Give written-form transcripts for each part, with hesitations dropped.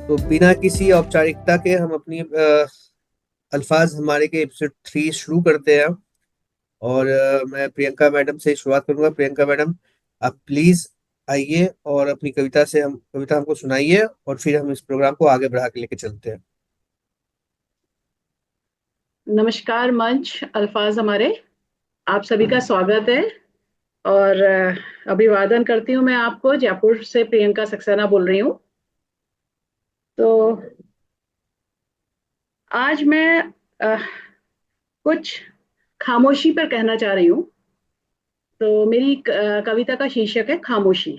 तो बिना किसी औपचारिकता के हम अपनी अल्फाज हमारे के एपिसोड 3 शुरू करते हैं। और मैं प्रियंका मैडम से शुरुआत करूंगा। प्रियंका मैडम, आप प्लीज आइए और अपनी कविता हमको सुनाइए, और फिर हम इस प्रोग्राम को आगे बढ़ा के लेके चलते हैं। नमस्कार मंच अल्फाज हमारे। आप सभी का स्वागत है। और अभिवादन करती हूँ। मैं आपको जयपुर से प्रियंका सक्सेना बोल रही हूँ। तो आज मैं अ, कुछ खामोशी पर कहना चाह रही हूँ। तो मेरी कविता का शीर्षक है खामोशी।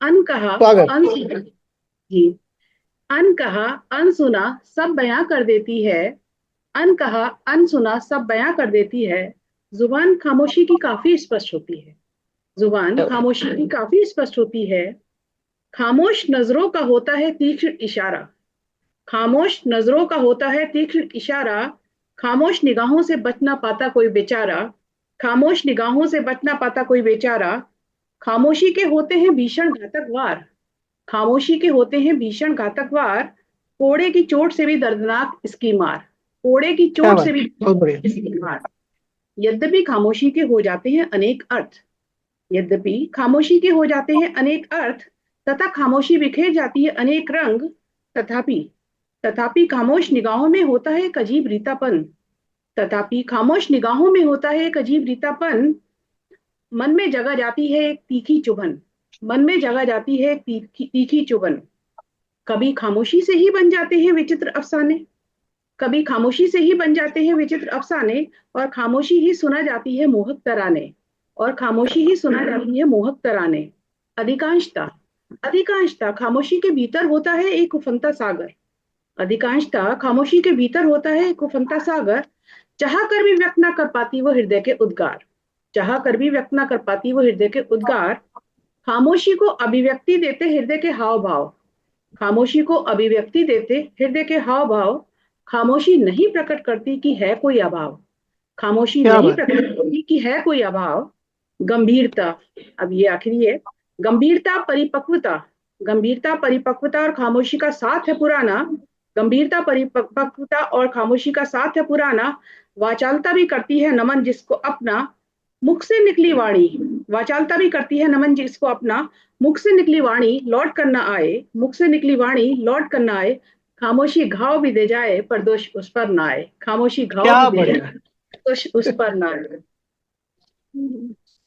अन कहा, स्वागत। अन सुना। जी। अन कहा, अन सुना सब बयां कर देती है। अन कहा, अन सुना सब बयां कर देती है। जुबान खामोशी की काफी स्पष्ट होती है। जुबान खामोशी की काफी स्पष्ट होती है। खामोश नजरों का होता है तीक्ष्ण इशारा। खामोश नजरों का होता है तीक्ष्ण इशारा। खामोश निगाहों से बच ना पाता कोई बेचारा। खामोश निगाहों से बच ना पाता कोई बेचारा। खामोशी के होते हैं भीषण घातक वार। खामोशी के होते हैं भीषण घातक वार। कोड़े की चोट से भी दर्दनाक इसकी मार। कोड़े की क्या चोट बात, से भी बहुत बढ़िया। इसकी मार। यद्यपि खामोशी के हो जाते हैं अनेक अर्थ। यद्यपि खामोशी के हो जाते हैं अनेक अर्थ, तथा खामोशी बिखेर जाती है अनेक रंग। तथापि तथापि खामोश निगाहों में होता है एक अजीब रीतापन। तथापि खामोश निगाहों में होता है एक अजीब रीतापन। मन में जगा जाती है एक तीखी चुभन। मन में जगा जाती है एक तीखी तीखी चुभन। कभी खामोशी से ही बन जाते हैं विचित्र अफसाने। कभी खामोशी से ही बन जाते हैं विचित्र अफसाने। और खामोशी ही सुना जाती है मोहक तराने। और खामोशी ही सुना जाती है मोहक तराने। अधिकांशता अधिकांशता खामोशी के भीतर होता है एक उफनता सागर। अधिकांशता खामोशी के भीतर होता है एक उफनता सागर। चाह कर भी व्यक्त ना कर पाती वो हृदय के उद्गार। चाह कर भी व्यक्त ना कर पाती वो हृदय के उद्गार। खामोशी को अभिव्यक्ति देते हृदय के हाव भाव। खामोशी को अभिव्यक्ति देते हृदय के हाव भाव। खामोशी नहीं प्रकट करती कि है कोई अभाव। खामोशी क्या नहीं बात। प्रकट करती कि है कोई अभाव। गंभीरता, अब ये आखिरी है। गंभीरता परिपक्वता। गंभीरता परिपक्वता और खामोशी का साथ है पुराना। गंभीरता परिपक्वता और खामोशी का साथ है पुराना। वाचालता भी करती है नमन जिसको अपना। मुख से निकली वाणी। वाचालता भी करती है नमन जिसको अपना। मुख से निकली वाणी लौट कर ना आए। मुख से निकली वाणी लौट कर ना आए। खामोशी घाव भी दे जाए पर दोष उस पर ना आए। खामोशी घाव भी क्या दे बढ़िया। जाए, दोष उस पर ना आए। क्या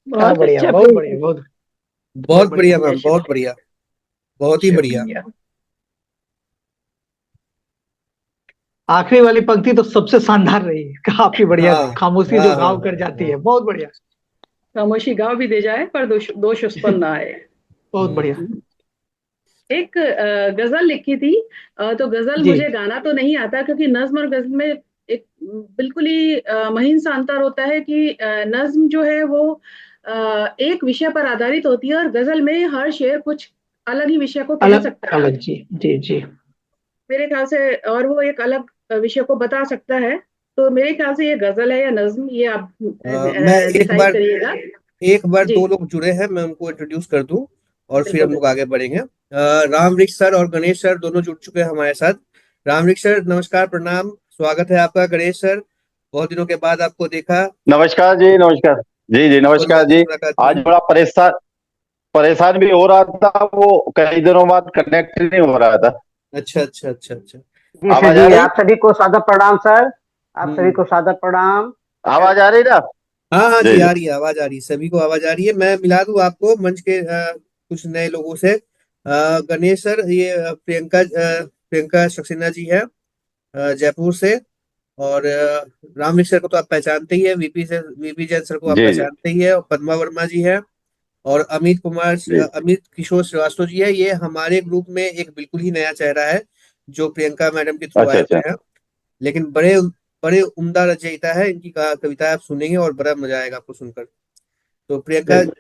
बहुत बढ़िया, अच्छा बहुत बढ़िया, प्रिय। बहुत बहुत बहुत बढ़िया बढ़िया मैम, प्रिय। बहुत बढ़िया। बहुत ही बढ़िया। शुक्रिया। आखिरी वाली पंक्ति तो सबसे शानदार रही, काफी बढ़िया हाँ थी। खामोशी हाँ जो हाँ घाव कर हाँ जाती है, हाँ। बहुत बढ़िया। खामोशी गाँव भी दे जाए पर दोष दोष उस पर ना आए। बहुत बढ़िया। एक गजल लिखी थी। तो गजल जी। मुझे गाना तो नहीं आता, क्योंकि नज्म और गजल में एक बिल्कुल ही महीन सा अंतर होता है कि नज्म जो है वो एक विषय पर आधारित होती है, और गजल में हर शेर कुछ अलग ही विषय को कह अलग सकता है अलग, जी। जी जी। मेरे ख्याल से। और वो एक अलग विषय को बता सकता है। तो मेरे ख्याल से ये गजल है या नज्म, ये आप मैं एक डिसाइड बार करिएगा। एक बार जी, दो लोग जुड़े हैं, मैं उनको इंट्रोड्यूस कर दूं और फिर बिल्कुल हम लोग बिल्कुल। आगे बढ़ेंगे। रामवृक्ष सर और गणेश सर दोनों जुड़ चुके हैं हमारे साथ। रामवृक्ष सर, नमस्कार, प्रणाम, स्वागत है आपका। गणेश सर, बहुत दिनों के बाद आपको देखा, नमस्कार जी, नमस्कार। जी जी, नमस्कार मुलाकात जी। मुलाकात आज हुई। बड़ा परेशान परेशान भी हो रहा था, वो कई दिनों बाद कनेक्ट नहीं हो रहा था। अच्छा अच्छा अच्छा अच्छा। जी सर आवाज आ जी, रही? आप सभी को सादर प्रणाम सर। आप सभी हम्म। को सादर प्रणाम। आवाज आ रही ना? हाँ हाँ जी, जी जी। आ रही है, आवाज आ रही है, सभी को आवाज आ रही है। मैं मिला दूं आपको मंच के कुछ नए लोगों से। गणेश सर, ये प्रियंका सक्सेना जी है, जयपुर से। और रामवृक्ष सर को तो आप पहचानते ही है, वीपी जैन सर को आप जी जी पहचानते ही है, और पद्मा वर्मा जी है। और जी। अमित किशोर श्रीवास्तव जी है। ये हमारे ग्रुप में एक बिल्कुल ही नया चेहरा है, जो प्रियंका मैडम के थ्रू अच्छा आए अच्छा। हुए हैं। लेकिन बड़े बड़े उम्दा रचयिता है, इनकी कविता आप सुनेंगे और बड़ा मजा आएगा आपको सुनकर। तो बिल्कुल।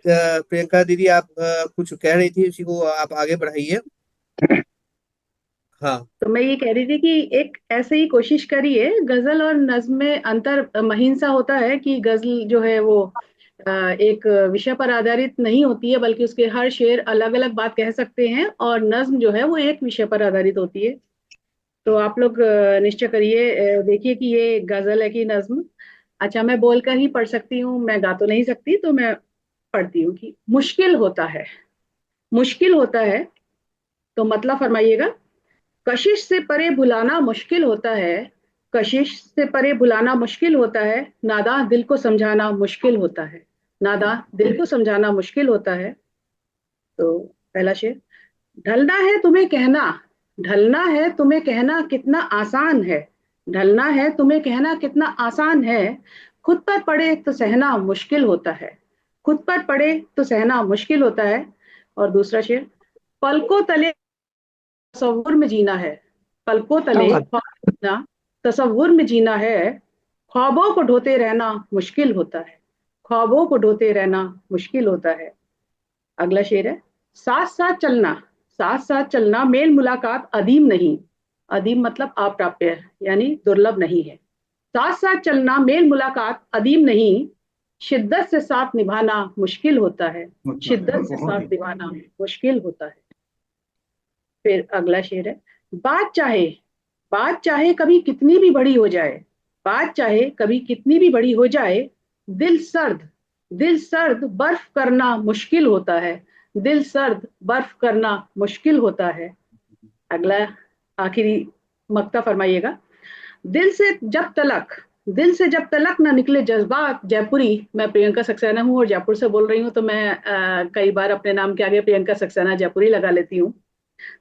प्रियंका दीदी, आप कुछ कह रही थी, उसी को आप आगे बढ़ाइए। हाँ। तो मैं ये कह रही थी कि एक ऐसे ही कोशिश करिए। गजल और नज्म में अंतर महीन सा होता है कि गजल जो है वो एक विषय पर आधारित नहीं होती है, बल्कि उसके हर शेर अलग अलग बात कह सकते हैं, और नज्म जो है वो एक विषय पर आधारित होती है। तो आप लोग निश्चय करिए, देखिए कि ये गजल है कि नज्म। अच्छा, मैं बोलकर ही पढ़ सकती हूँ, मैं गा तो नहीं सकती, तो मैं पढ़ती हूँ कि मुश्किल होता है। मुश्किल होता है, तो मतलब फरमाइएगा। कशिश से परे भुलाना मुश्किल होता है। कशिश से परे भुलाना मुश्किल होता है। नादां दिल को समझाना मुश्किल होता है। नादां दिल को समझाना मुश्किल होता है। तो पहला शेर। ढलना है तुम्हें कहना, ढलना है तुम्हें कहना कितना आसान है। ढलना है तुम्हें कहना कितना आसान है। खुद पर पड़े तो सहना मुश्किल होता है। खुद पर पड़े तो सहना मुश्किल होता है। और दूसरा शेर। पलकों तले तसव्वुर में जीना है। पलकों तले ख्वाब जीना, तसव्वुर में जीना है। ख्वाबों को ढोते रहना मुश्किल होता है। ख्वाबों को ढोते रहना मुश्किल होता है। अगला शेर है। साथ साथ चलना, साथ साथ चलना मेल मुलाकात अदीम नहीं। अदीम मतलब अप्राप्य, यानी दुर्लभ नहीं है। साथ साथ चलना मेल मुलाकात अदीम नहीं। शिद्दत से साथ निभाना मुश्किल होता है। शिद्दत से साथ निभाना मुश्किल होता है। फिर अगला शेर है। बात चाहे, बात चाहे कभी कितनी भी बड़ी हो जाए, बात चाहे कभी कितनी भी बड़ी हो जाए। दिल सर्द, दिल सर्द बर्फ करना मुश्किल होता है। दिल सर्द बर्फ करना मुश्किल होता है। अगला आखिरी मक्ता फरमाइएगा। दिल से जब तलक, दिल से जब तलक ना निकले जज्बात जयपुरी। मैं प्रियंका सक्सेना हूँ और जयपुर से बोल रही हूँ, तो मैं कई बार अपने नाम के आगे प्रियंका सक्सेना जयपुरी लगा लेती हूँ।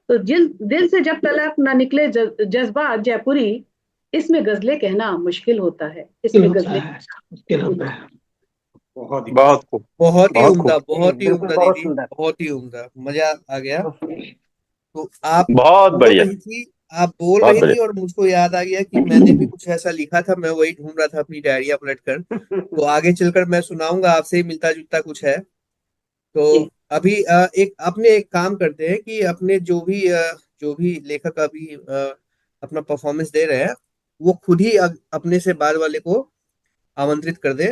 तो दिल दिल से जब तलक ना निकले जज्बात जयपुरी। इसमें गजलें कहना मुश्किल होता है। इसमें गजलें मुश्किल होता है। बहुत ही बहुत खूब। बहुत ही बहुत उम्दा, खूब। बहुत ही बिल्कुल उम्दा बहुत दीदी, सुंदर। बहुत ही उम्दा, मजा आ गया। तो तो आप बहुत बोल बढ़िया। रही थी, आप बोल बहुत रही थी बढ़िया। और मुझको याद आ गया कि मैंने भी कुछ ऐसा लिखा था, मैं वही ढूंढ रहा था अपनी डायरिया पलट कर। तो आगे चलकर मैं सुनाऊंगा, आपसे ही मिलता जुलता कुछ है। तो जी। अभी एक अपने एक काम करते हैं कि अपने जो भी लेखक अभी अपना परफॉर्मेंस दे रहे हैं, वो खुद ही अपने से बाद वाले को आमंत्रित कर दे,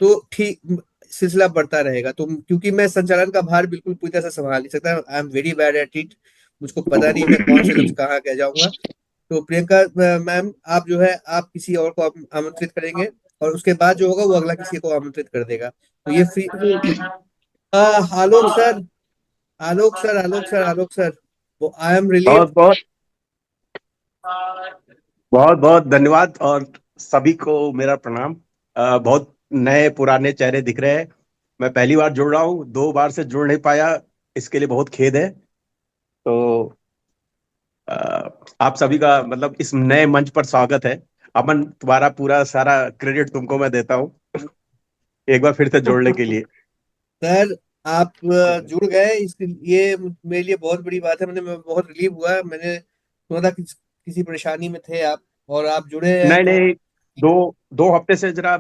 तो ठीक सिलसिला बढ़ता रहेगा। तो क्योंकि मैं संचालन का भार बिल्कुल पूरी तरह से संभाल नहीं सकता, I am very bad at it. मुझको पता नहीं मैं कौन से लफ्ज कहाँ कह जाऊंगा। तो प्रियंका मैम, आप जो है आप किसी और को आमंत्रित करेंगे, और उसके बाद जो होगा वो अगला किसी को आमंत्रित कर देगा। तो ये फ्री। जी जी। आलोक सर, आलोक सर, आलोक सर, आलोक सर, वो आई एम रिलीव्ड। बहुत बहुत बहुत बहुत धन्यवाद और सभी को मेरा प्रणाम। बहुत नए पुराने चेहरे दिख रहे हैं। मैं पहली बार जुड़ रहा हूँ, 2 बार से जुड़ नहीं पाया, इसके लिए बहुत खेद है। तो अ, आप सभी का मतलब इस नए मंच पर स्वागत है। अमन, तुम्हारा पूरा सारा क्रेडिट तुमको मैं देता हूँ एक बार फिर से जोड़ने के लिए। सर, आप जुड़ गए, इसके ये मेरे लिए बहुत बड़ी बात है। मैं बहुत रिलीव हुआ, मैंने सुना था किसी परेशानी में थे आप, और आप जुड़े हैं नहीं तो। नहीं, दो 2 हफ्ते से जरा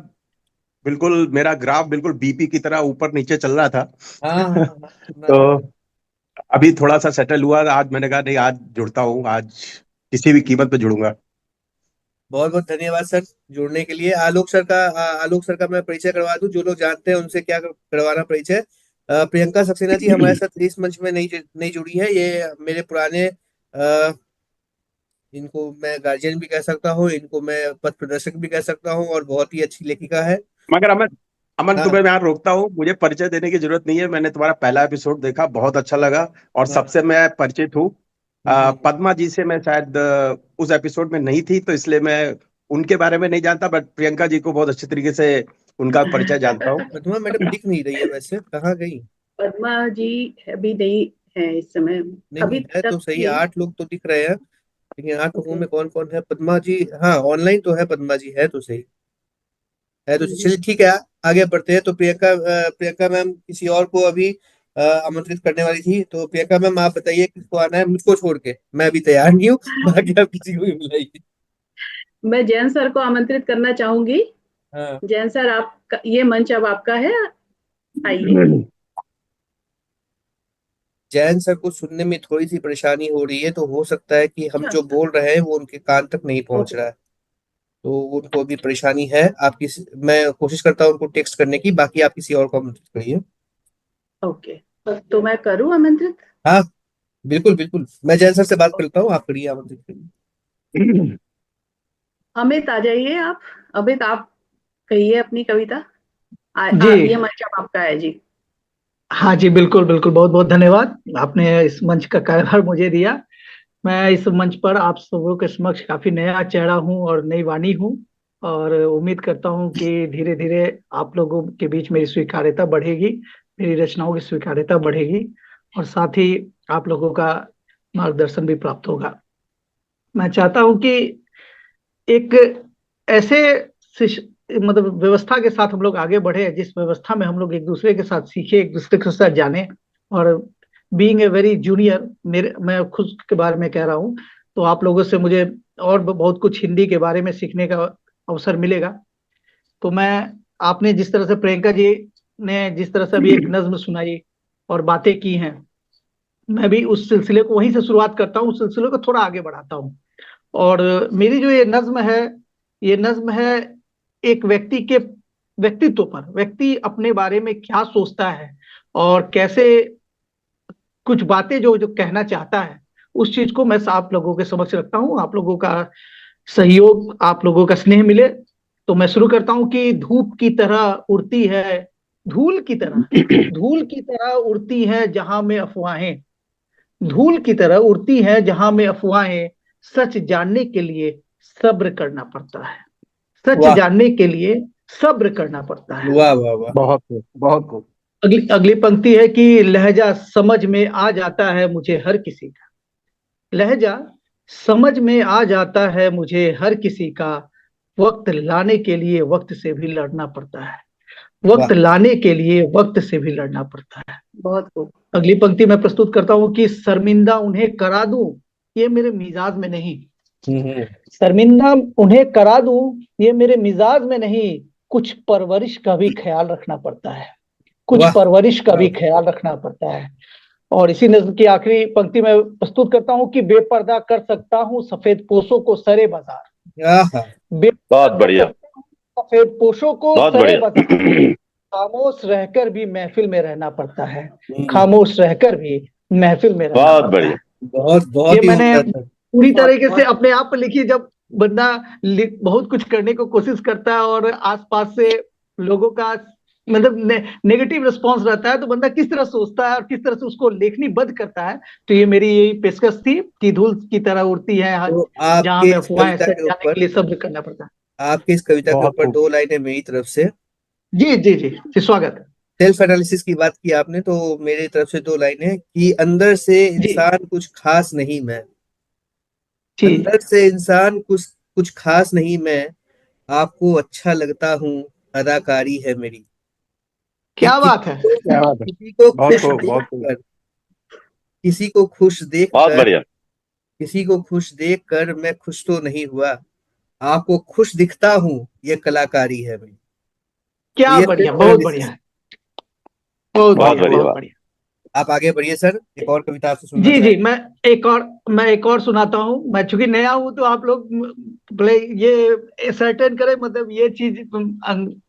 बिल्कुल मेरा ग्राफ बिल्कुल बीपी की तरह ऊपर नीचे चल रहा था। हाँ हाँ हाँ हाँ, सुना तो था। अभी थोड़ा सा सेटल हुआ, आज मैंने कहा नहीं, आज जुड़ता हूँ, आज किसी भी कीमत पे जुड़ूंगा। बहुत बहुत धन्यवाद सर जुड़ने के लिए। आलोक सर का मैं परिचय करवा दूं, जो लोग जानते हैं उनसे क्या करवाना परिचय। प्रियंका सक्सेना जी हमारे साथ इस मंच में नहीं जुड़ी है, ये मेरे पुराने इनको मैं गार्जियन भी कह सकता हूँ, इनको मैं पथ प्रदर्शक भी कह सकता हूँ, और बहुत ही अच्छी लेखिका है। मगर अमन, हाँ तुम्हें मैं यहाँ रोकता हूँ, मुझे परिचय देने की जरूरत नहीं है। मैंने तुम्हारा पहला एपिसोड देखा, बहुत अच्छा लगा और हाँ। सबसे मैं परिचित हूँ। हम्म। पद्मा जी से मैं शायद उस एपिसोड में नहीं थी, तो इसलिए मैं उनके बारे में नहीं जानता, बट प्रियंका जी को बहुत अच्छे तरीके से उनका परिचय जानता हूँ। पद्मा मैडम दिख नहीं रही है, वैसे कहाँ गई? पद्मा जी अभी नहीं है इस समय। नहीं अभी है तक तो सही, थी। 8 लोग तो दिख रहे हैं, लेकिन 8 लोगों ओके। में कौन कौन है? पद्मा जी, हाँ ऑनलाइन तो है, पद्मा जी है तो सही, है तो सही। चलिए ठीक है, आगे बढ़ते हैं। तो प्रियंका मैम किसी और को अभी आमंत्रित करने वाली थी, तो प्रियंका मैम आप बताइए किसको आना है, मुझको छोड़ के मैं भी तैयार नहीं हूँ। बाकी आप किसी को भी बुलाइए। मैं जैन सर को आमंत्रित करना चाहूंगी। हाँ। जैन सर, आप ये मंच अब आपका है, आइए। जैन सर को सुनने में थोड़ी सी परेशानी हो रही है, तो हो सकता है कि हम अच्छा। जो बोल रहे हैं वो उनके कान तक नहीं पहुंच ओके। रहा है। तो उनको भी परेशानी है। आपकी मैं कोशिश करता हूँ उनको टेक्स्ट करने की, बाकी आप किसी और को आमंत्रित करिए। ओके, तो मैं करूँ आमंत्रित? हाँ, बिल्कुल बिल्कुल, मैं जैन सर से बात करता हूँ, आप करिए, आमंत्रित करिए। अमित आ जाइए आप। अमित, आप कहिए अपनी कविता। जी ये मंच अब आपका है जी। हाँ जी, बिल्कुल बिल्कुल, बहुत बहुत धन्यवाद। आपने इस मंच का कार्यभार मुझे दिया। मैं इस मंच पर आप सबों के समक्ष काफी नया चेहरा हूँ और नई वाणी हूँ। और उम्मीद करता हूँ कि धीरे धीरे आप लोगों के बीच मेरी स्वीकार्यता बढ़ेगी, मेरी रचनाओं की स्वीकार्यता बढ़ेगी, और साथ ही आप लोगों का मार्गदर्शन भी प्राप्त होगा। मैं चाहता हूँ कि एक ऐसे मतलब व्यवस्था के साथ हम लोग आगे बढ़े, जिस व्यवस्था में हम लोग एक दूसरे के साथ सीखे, एक दूसरे के साथ जाने। और बीइंग ए वेरी जूनियर, मेरे मैं खुद के बारे में कह रहा हूँ, तो आप लोगों से मुझे और बहुत कुछ हिंदी के बारे में सीखने का अवसर मिलेगा। तो मैं, आपने जिस तरह से, प्रियंका जी ने जिस तरह से अभी एक नज्म सुनाई और बातें की हैं, मैं भी उस सिलसिले को वहीं से शुरुआत करता हूँ, उस सिलसिले को थोड़ा आगे बढ़ाता हूँ। और मेरी जो ये नज्म है, ये नज्म है एक व्यक्ति के व्यक्तित्व पर। व्यक्ति अपने बारे में क्या सोचता है और कैसे कुछ बातें जो जो कहना चाहता है, उस चीज को मैं आप लोगों के समक्ष रखता हूँ। आप लोगों का सहयोग, आप लोगों का स्नेह मिले तो मैं शुरू करता हूँ कि धूप की तरह उड़ती है, धूल की तरह, धूल की तरह उड़ती है जहां में अफवाहें, धूल की तरह उड़ती है जहां में अफवाहें, सच जानने के लिए सब्र करना पड़ता है, सच वाह जानने के लिए सब्र करना पड़ता है। वाह वाह वाह। बहुत खूब, बहुत खूब। अगली अगली पंक्ति है कि लहजा समझ में आ जाता है मुझे हर किसी का, लहजा समझ में आ जाता है मुझे हर किसी का, वक्त लाने के लिए वक्त से भी लड़ना पड़ता है, वाह। वक्त लाने के लिए वक्त से भी लड़ना पड़ता है। बहुत खूब। अगली पंक्ति मैं प्रस्तुत करता हूं कि शर्मिंदा उन्हें करा दूं, ये मेरे मिजाज में नहीं, हम्म। शर्मिंदा उन्हें करा दूं ये मेरे मिजाज में नहीं, कुछ परवरिश का भी ख्याल रखना पड़ता है, कुछ वाह परवरिश का भी ख्याल रखना पड़ता है। और इसी नज्म की आखिरी पंक्ति में प्रस्तुत करता हूं कि बेपर्दा कर सकता हूं सफेद पोशों को सरे बाजार, आहा। बेपर्दा बहुत कर बढ़िया, सकता हूं सफेद पोशों को बहुत सरे बढ़िया। बाजार, खामोश रहकर भी महफिल में रहना पड़ता है, हम्म। खामोश रहकर भी महफिल में रहना बहुत पड़ता बढ़िया। है। बहुत ये बहुत ही मैंने उम्दा था। पूरी बहुत तरीके से बहुत अपने आप पर लिखी। जब बंदा बहुत कुछ करने को कोशिश करता है और आसपास से लोगों का मतलब नेगेटिव रिस्पॉन्स रहता है, तो बंदा किस तरह सोचता है और किस तरह से उसको लेखनीबद्ध करता है। तो ये मेरी यही पेशकश थी कि धूल की तरह उड़ती है तो जहां आपके में इस अफवाहें, कविता सच के जानने के ऊपर, लिए सब्र करना पड़ता है। आपकी इस कविता के बहुत ऊपर खूब। दो लाइनें मेरी तरफ से। जी जी जी जी, स्वागत है। सेल्फ एनालिसिस की बात की आपने, तो मेरी तरफ से दो लाइनें कि अंदर से जी इंसान कुछ खास नहीं मैं, जी, अंदर से इंसान कुछ कुछ खास नहीं मैं, आपको अच्छा लगता हूँ, अदाकारी है मेरी। कि क्या बात है। क्या बात है। किसी को बहुत खुश खूब, बहुत खूब। देखकर, किसी को खुश बहुत देखकर, बढ़िया। किसी को खुश देखकर मैं खुश तो नहीं हुआ, आपको खुश दिखता हूँ, ये कलाकारी है मेरी। तो क्या ये बढ़िया, सेल्फ बहुत एनालिसिस। बढ़िया, बहुत बहुत बढ़िया, बढ़िया बहुत बात। बढ़िया। आप आगे बढ़िए सर, एक और कविता आपसे सुनना जी जी, चाहेंगे। मैं एक और सुनाता हूँ। मैं चूंकि नया हूँ तो आप लोग भले ये सर्टेन करें, मतलब ये चीज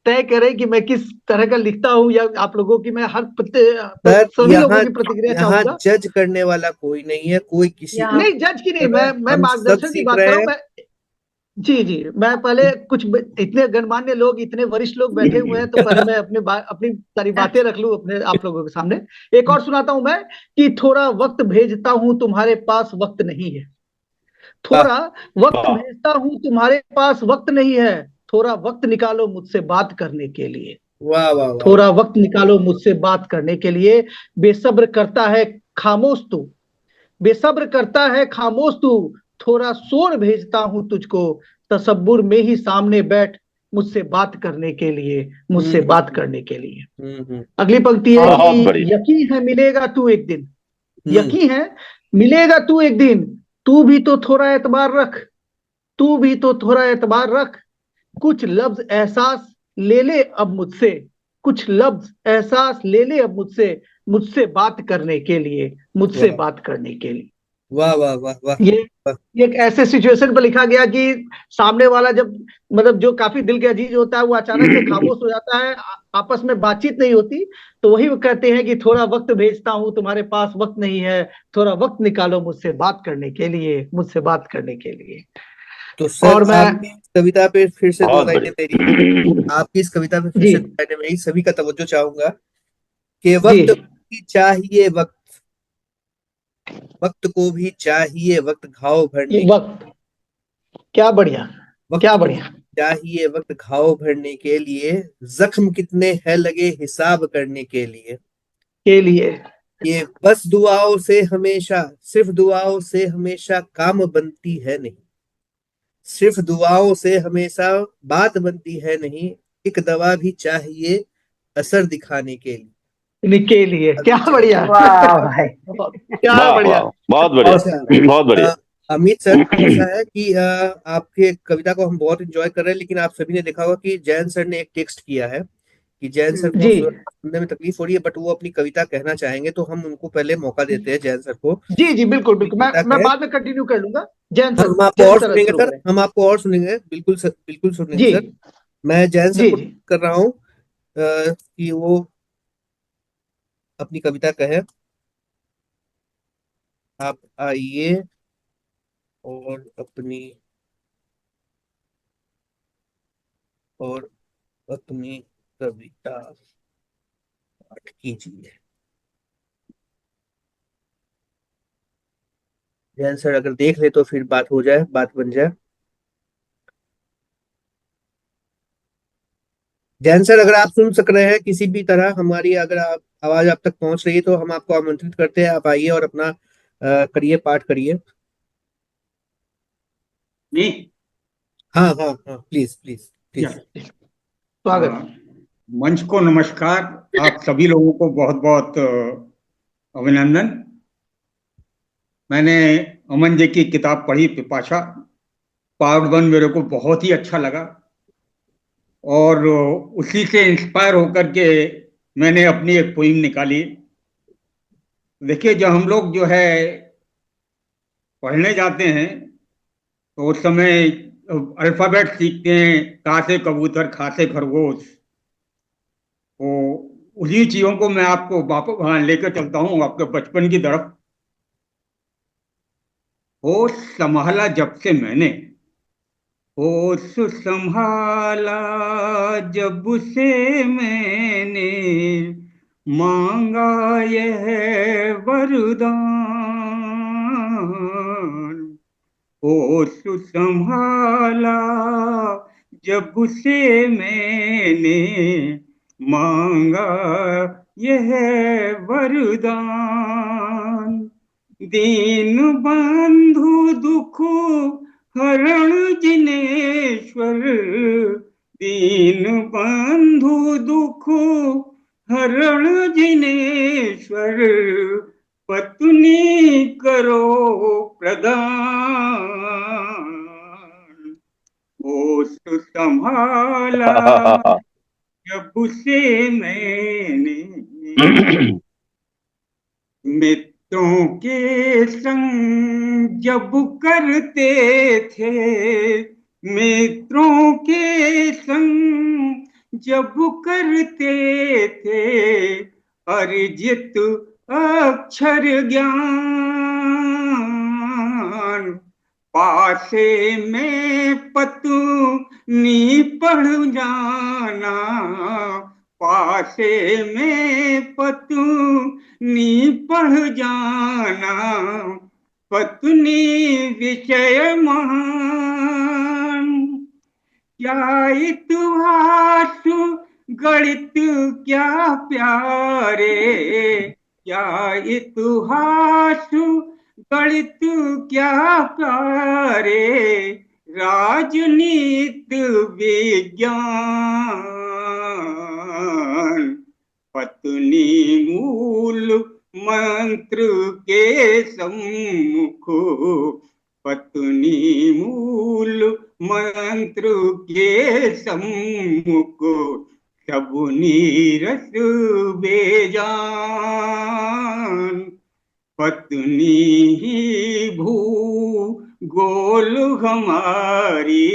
तय करें कि मैं किस तरह का लिखता हूँ, या आप लोगों की मैं हर सर सभी लोगों यहाँ, की प्रतिक्रिया यहाँ चाहूंगा। जज करने वाला कोई नहीं है, कोई किसी को यहाँ नहीं, नहीं जज की नहीं, कर रहा है, मैं हम सब मार्गदर्शन की सीख बात कर रहे रहा हूँ हैं। मैं। जी जी, मैं पहले कुछ इतने गणमान्य लोग, इतने वरिष्ठ लोग बैठे हुए हैं, तो पहले मैं अपनी सारी बातें रख लूं अपने आप लोगों के सामने। एक और सुनाता हूं मैं कि थोड़ा वक्त भेजता हूं तुम्हारे पास वक्त नहीं है, वाह थोड़ा वक्त वाह, भेजता हूं तुम्हारे पास वक्त नहीं है, थोड़ा वक्त निकालो मुझसे बात करने के लिए, वाह वाह वाह। थोड़ा वक्त निकालो मुझसे बात करने के लिए। बेसब्र करता है खामोश तू, बेसब्र करता है खामोश तू, थोड़ा शोर भेजता हूं तुझको, तसब्बुर में ही सामने बैठ मुझसे बात करने के लिए, मुझसे बात हम्म करने के लिए। हम्म। अगली पंक्ति है बहुत कि बहुत बढ़िया। यकीन है मिलेगा तू एक दिन, हम्म। यकीन है मिलेगा तू एक दिन, तू भी तो थोड़ा एतबार रख, तू भी तो थोड़ा एतबार रख, कुछ लफ्ज एहसास ले ले अब मुझसे, कुछ लफ्ज एहसास ले ले अब मुझसे, मुझसे बात करने के लिए, मुझसे वाह। बात करने के लिए। वाह वाह वाह वाह ये वाह। ये एक ऐसे सिचुएशन पर लिखा गया कि सामने वाला जब मतलब जो काफी दिल के अजीज होता है वो अचानक से खामोश हो जाता है, आपस में बातचीत नहीं होती। तो वही वो कहते हैं कि थोड़ा वक्त भेजता हूँ, तुम्हारे पास वक्त नहीं है, थोड़ा वक्त निकालो मुझसे बात करने के लिए। तो सर और मैं आपकी इस कविता पे फिर से दो बहुत लाइनें मेरी, बढ़िया। आपकी इस कविता पे फिर जी से दो लाइनें मेरी, सभी का तवज्जो चाहूंगा कि जी वक्त भी चाहिए वक्त, वक्त को भी चाहिए वक्त घाव ये भरने, वक्त, क्या बढ़िया, वक्त क्या को भी बढ़िया। चाहिए वक्त घाव भरने के लिए, जख्म कितने हैं लगे हिसाब करने के लिए, के लिए ये बस दुआओं से हमेशा, सिर्फ दुआओं से हमेशा काम बनती है नहीं, सिर्फ दुआओं से हमेशा बात बनती है नहीं, एक दवा भी चाहिए असर दिखाने के लिए, के लिए क्या अभी बढ़िया। चाहिए। वाह भाई, क्या वाह बढ़िया। वाह, बहुत बढ़िया, अच्छा बहुत बढ़िया। अमित सर, ऐसा है कि आपके कविता को हम बहुत इंजॉय कर रहे हैं, लेकिन आप सभी ने देखा होगा कि जैन सर ने एक टेक्स्ट किया है कि जैन सर को जी सुनने में तकलीफ हो रही है, बट वो अपनी कविता कहना चाहेंगे, तो हम उनको पहले मौका देते हैं जैन सर को जी जी, बिल्कुल अपनी बिल्कुल, कविता मैं कहे। बाद में कंटिन्यू कर लूंगा। हम आपको जैन और सर सुनेंगे शुरू सर, करें। हम आपको और सुनेंगे, बिल्कुल सर, बिल्कुल सुनेंगे जी सर। मैं जैन सर जी को जी कर रहा हूँ कि वो अपनी कविता कहे। आप आइए और और अपनी कविता पाठ कीजिए। जैन सर अगर देख ले तो फिर बात हो जाए, बात बन जाए। जैन सर अगर आप सुन सक रहे हैं किसी भी तरह हमारी, अगर आप आवाज आप तक पहुंच रही है, तो हम आपको आमंत्रित करते हैं, आप आइए और अपना करिए, पाठ करिए। नहीं। हाँ हाँ हाँ, प्लीज प्लीज या, प्लीज। स्वागत। मंच को नमस्कार। आप सभी लोगों को बहुत बहुत अभिनंदन। मैंने अमन जी की किताब पढ़ी, पिपाशा पार्ट 1, मेरे को बहुत ही अच्छा लगा, और उसी से इंस्पायर होकर के मैंने अपनी एक पोइम निकाली। देखिए, जब हम लोग जो है पढ़ने जाते हैं तो उस समय अल्फाबेट सीखते हैं, का से कबूतर, खा से खरगोश। तो उन्हीं चीजों को मैं आपको वापस वहां लेकर चलता हूँ, आपके बचपन की तरफ। होश संभाला जब से मैंने, होश संभाला जब से मैंने, मांगा यह वरदान। होश संभाला जब से मैंने, मांगा यह वरदान। दीन बंधु दुख हरण जिनेश्वर, दीन बंधु दुख हरण जिनेश्वर, पत्नी करो प्रदान। होश संभाला जब से मैंने, मित्रों के संग जब करते थे, मित्रों के संग जब करते थे, अर्जित अक्षर ज्ञान। पासे में पत्नी पढ़ जाना, पासे में पत्नी पढ़ जाना, पत्नी विषय महान। क्या इतिहास गणित क्या प्यारे, क्या इतिहास गणित क्या प्यारे, राजनीति विज्ञान। पत्नी मूल मंत्र के सम्मुख, पत्नी मूल मंत्र के सम्मुख, सब नीरस बेजान। पत्नी ही भूगोल हमारी,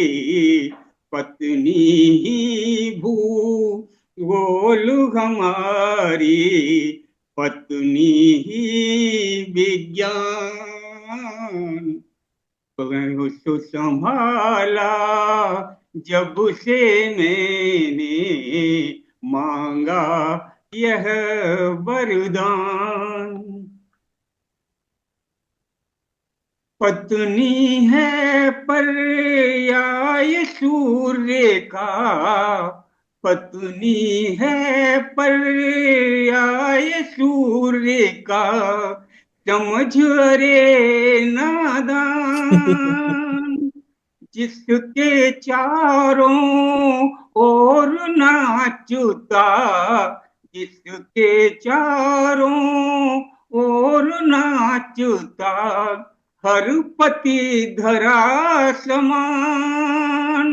पत्नी ही भूगोल हमारी, पत्नी ही विज्ञान। उसको संभाला जब से मैंने, मांगा यह वरदान। पत्नी है पर्याय सूर्य का, पत्नी है पर्याय सूर्य का, समझ रे नादान। जिसके चारों ओर नाचता, जिसके चारों ओर नाचता, हर पति धरा समान।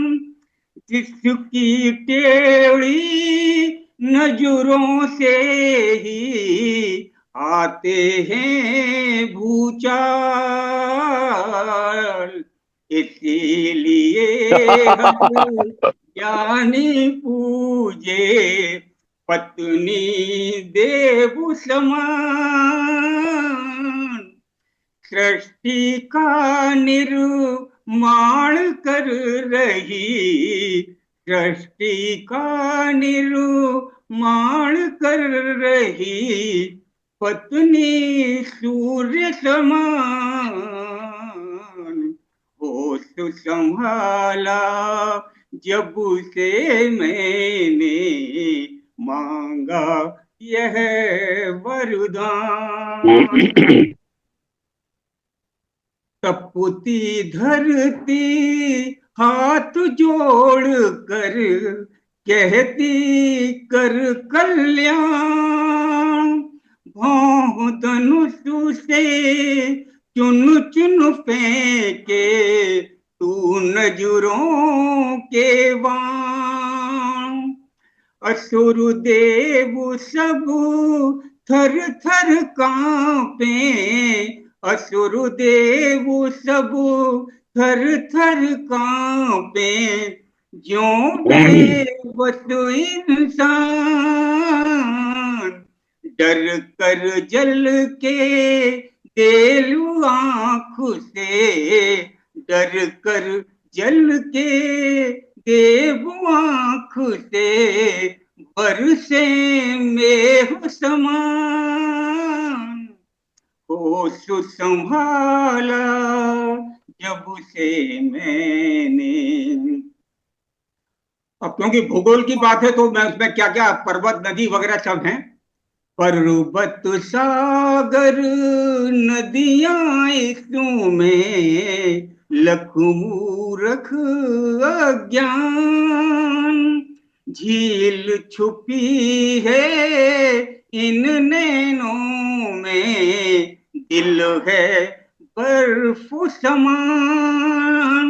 जिसकी टेढ़ी नजरों से ही आते हैं भूचाल, इसीलिए हम ज्ञानी पूजे, पत्नी देव समान। सृष्टि का निर्माण कर रही, सृष्टि का निर्माण कर रही, पत्नी सूर्य समान। होश संभाला जब से मैंने, मांगा यह वरदान। तपती धरती हाथ जोड़ कर, कहती कर कल्याण। भौं धनुष से चुन चुन फेंके, तू नजरों के बाण। असुर देव सब थर थर कांपे, असुर देव सब थर थर कांपे, ज्यों बेबस इंसान। डर कर जल के देलू आँख से, डर कर जल के देव आँख से, बरसे मेघ समान। होश संभाला जब से मैंने। अब क्योंकि भूगोल की बात है तो मैं उसमें क्या क्या पर्वत नदी वगैरह सब हैं। पर्वत सागर नदियां इसमें, लख मूरख अज्ञान। झील छुपी है इन नैनों में, दिल है बर्फ समान।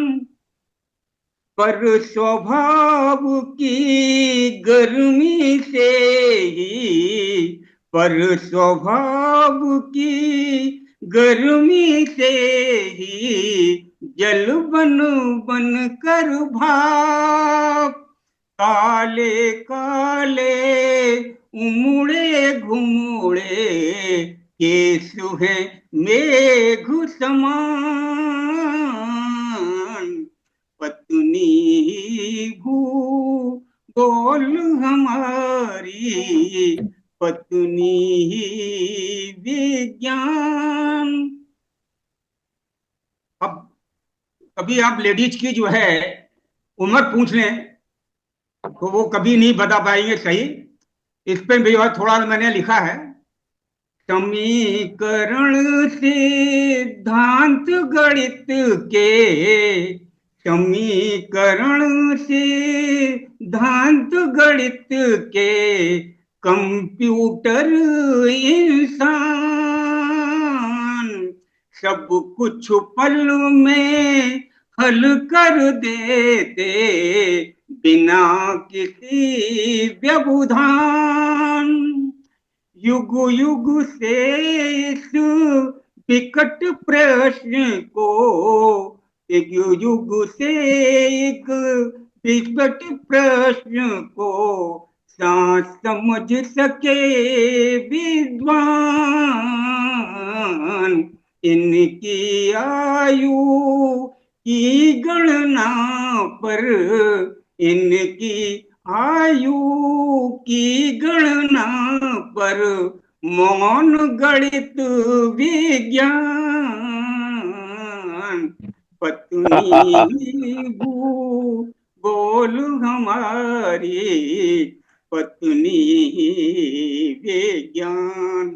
पर स्वभाव की गर्मी से ही, पर स्वभाव की गर्मी से ही, जल बन बन कर भाप। काले काले उमड़े घुमड़े, केस है मेघ समान। पत्नी भूगोल हमारी, पत्नी विज्ञान। अब कभी आप लेडीज की जो है उम्र पूछ लें तो वो कभी नहीं बता पाएंगे सही। इस पे भी थोड़ा मैंने लिखा है। समीकरण सिद्धांत गणित के, समीकरण सिद्धांत गणित के, कंप्यूटर इंसान। सब कुछ पल में हल कर देते, बिना किसी व्यवधान। युग युग से इस विकट प्रश्न को, एक युग से एक विकट प्रश्न को सांस समझ सके विद्वान, इनकी आयु की गणना पर, इनकी आयु की गणना पर मौन गणित विज्ञान, पत्नी भूगोल हमारी, पत्नी विज्ञान।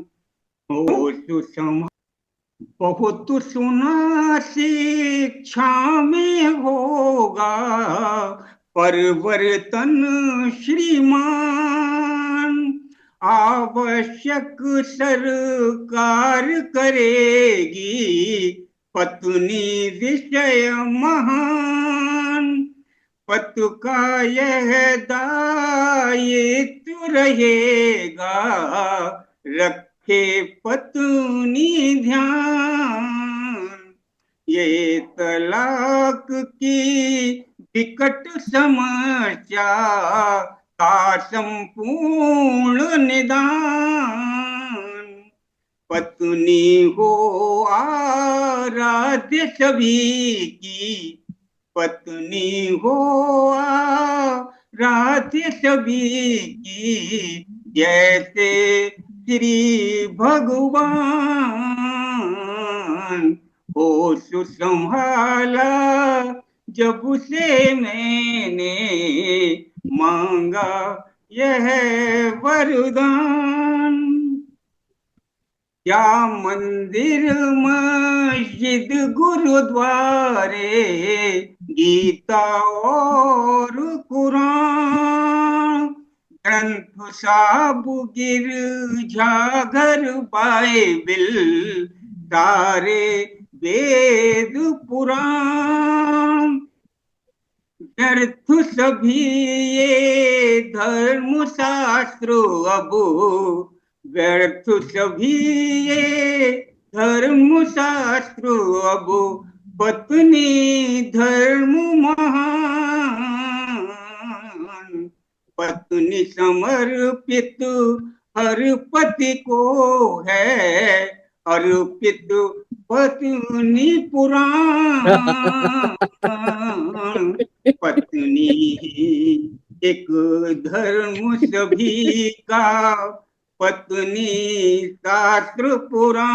हो सुसमा बहुत सुना शिक्षा में होगा परिवर्तन श्रीमान, आवश्यक सरकार करेगी पत्नी विषय महान, पति का यह दायित्व रहेगा रखे पत्नी ध्यान, ये तलाक की विकट समस्या का संपूर्ण निदान, पत्नी हो आराध्य सभी की, पत्नी हो आराध्य सभी की, जैसे श्री भगवान। हो सुसंभाला जब से मैंने मांगा यह वरदान, क्या मंदिर मस्जिद गुरुद्वारे गीता और कुरान, ग्रंथ साहब गिरजाघर बाइबिल सारे वेद पुराण, व्यर्थ सभी ये धर्म शास्त्र अब, व्यर्थ सभी ये धर्म शास्त्र अब, पत्नी धर्म महान, पत्नी समर्पित हर पति को है अर्पित पत्नी पुराण, पत्नी एक धर्म सभी का, पत्नी शास्त्र पुराण।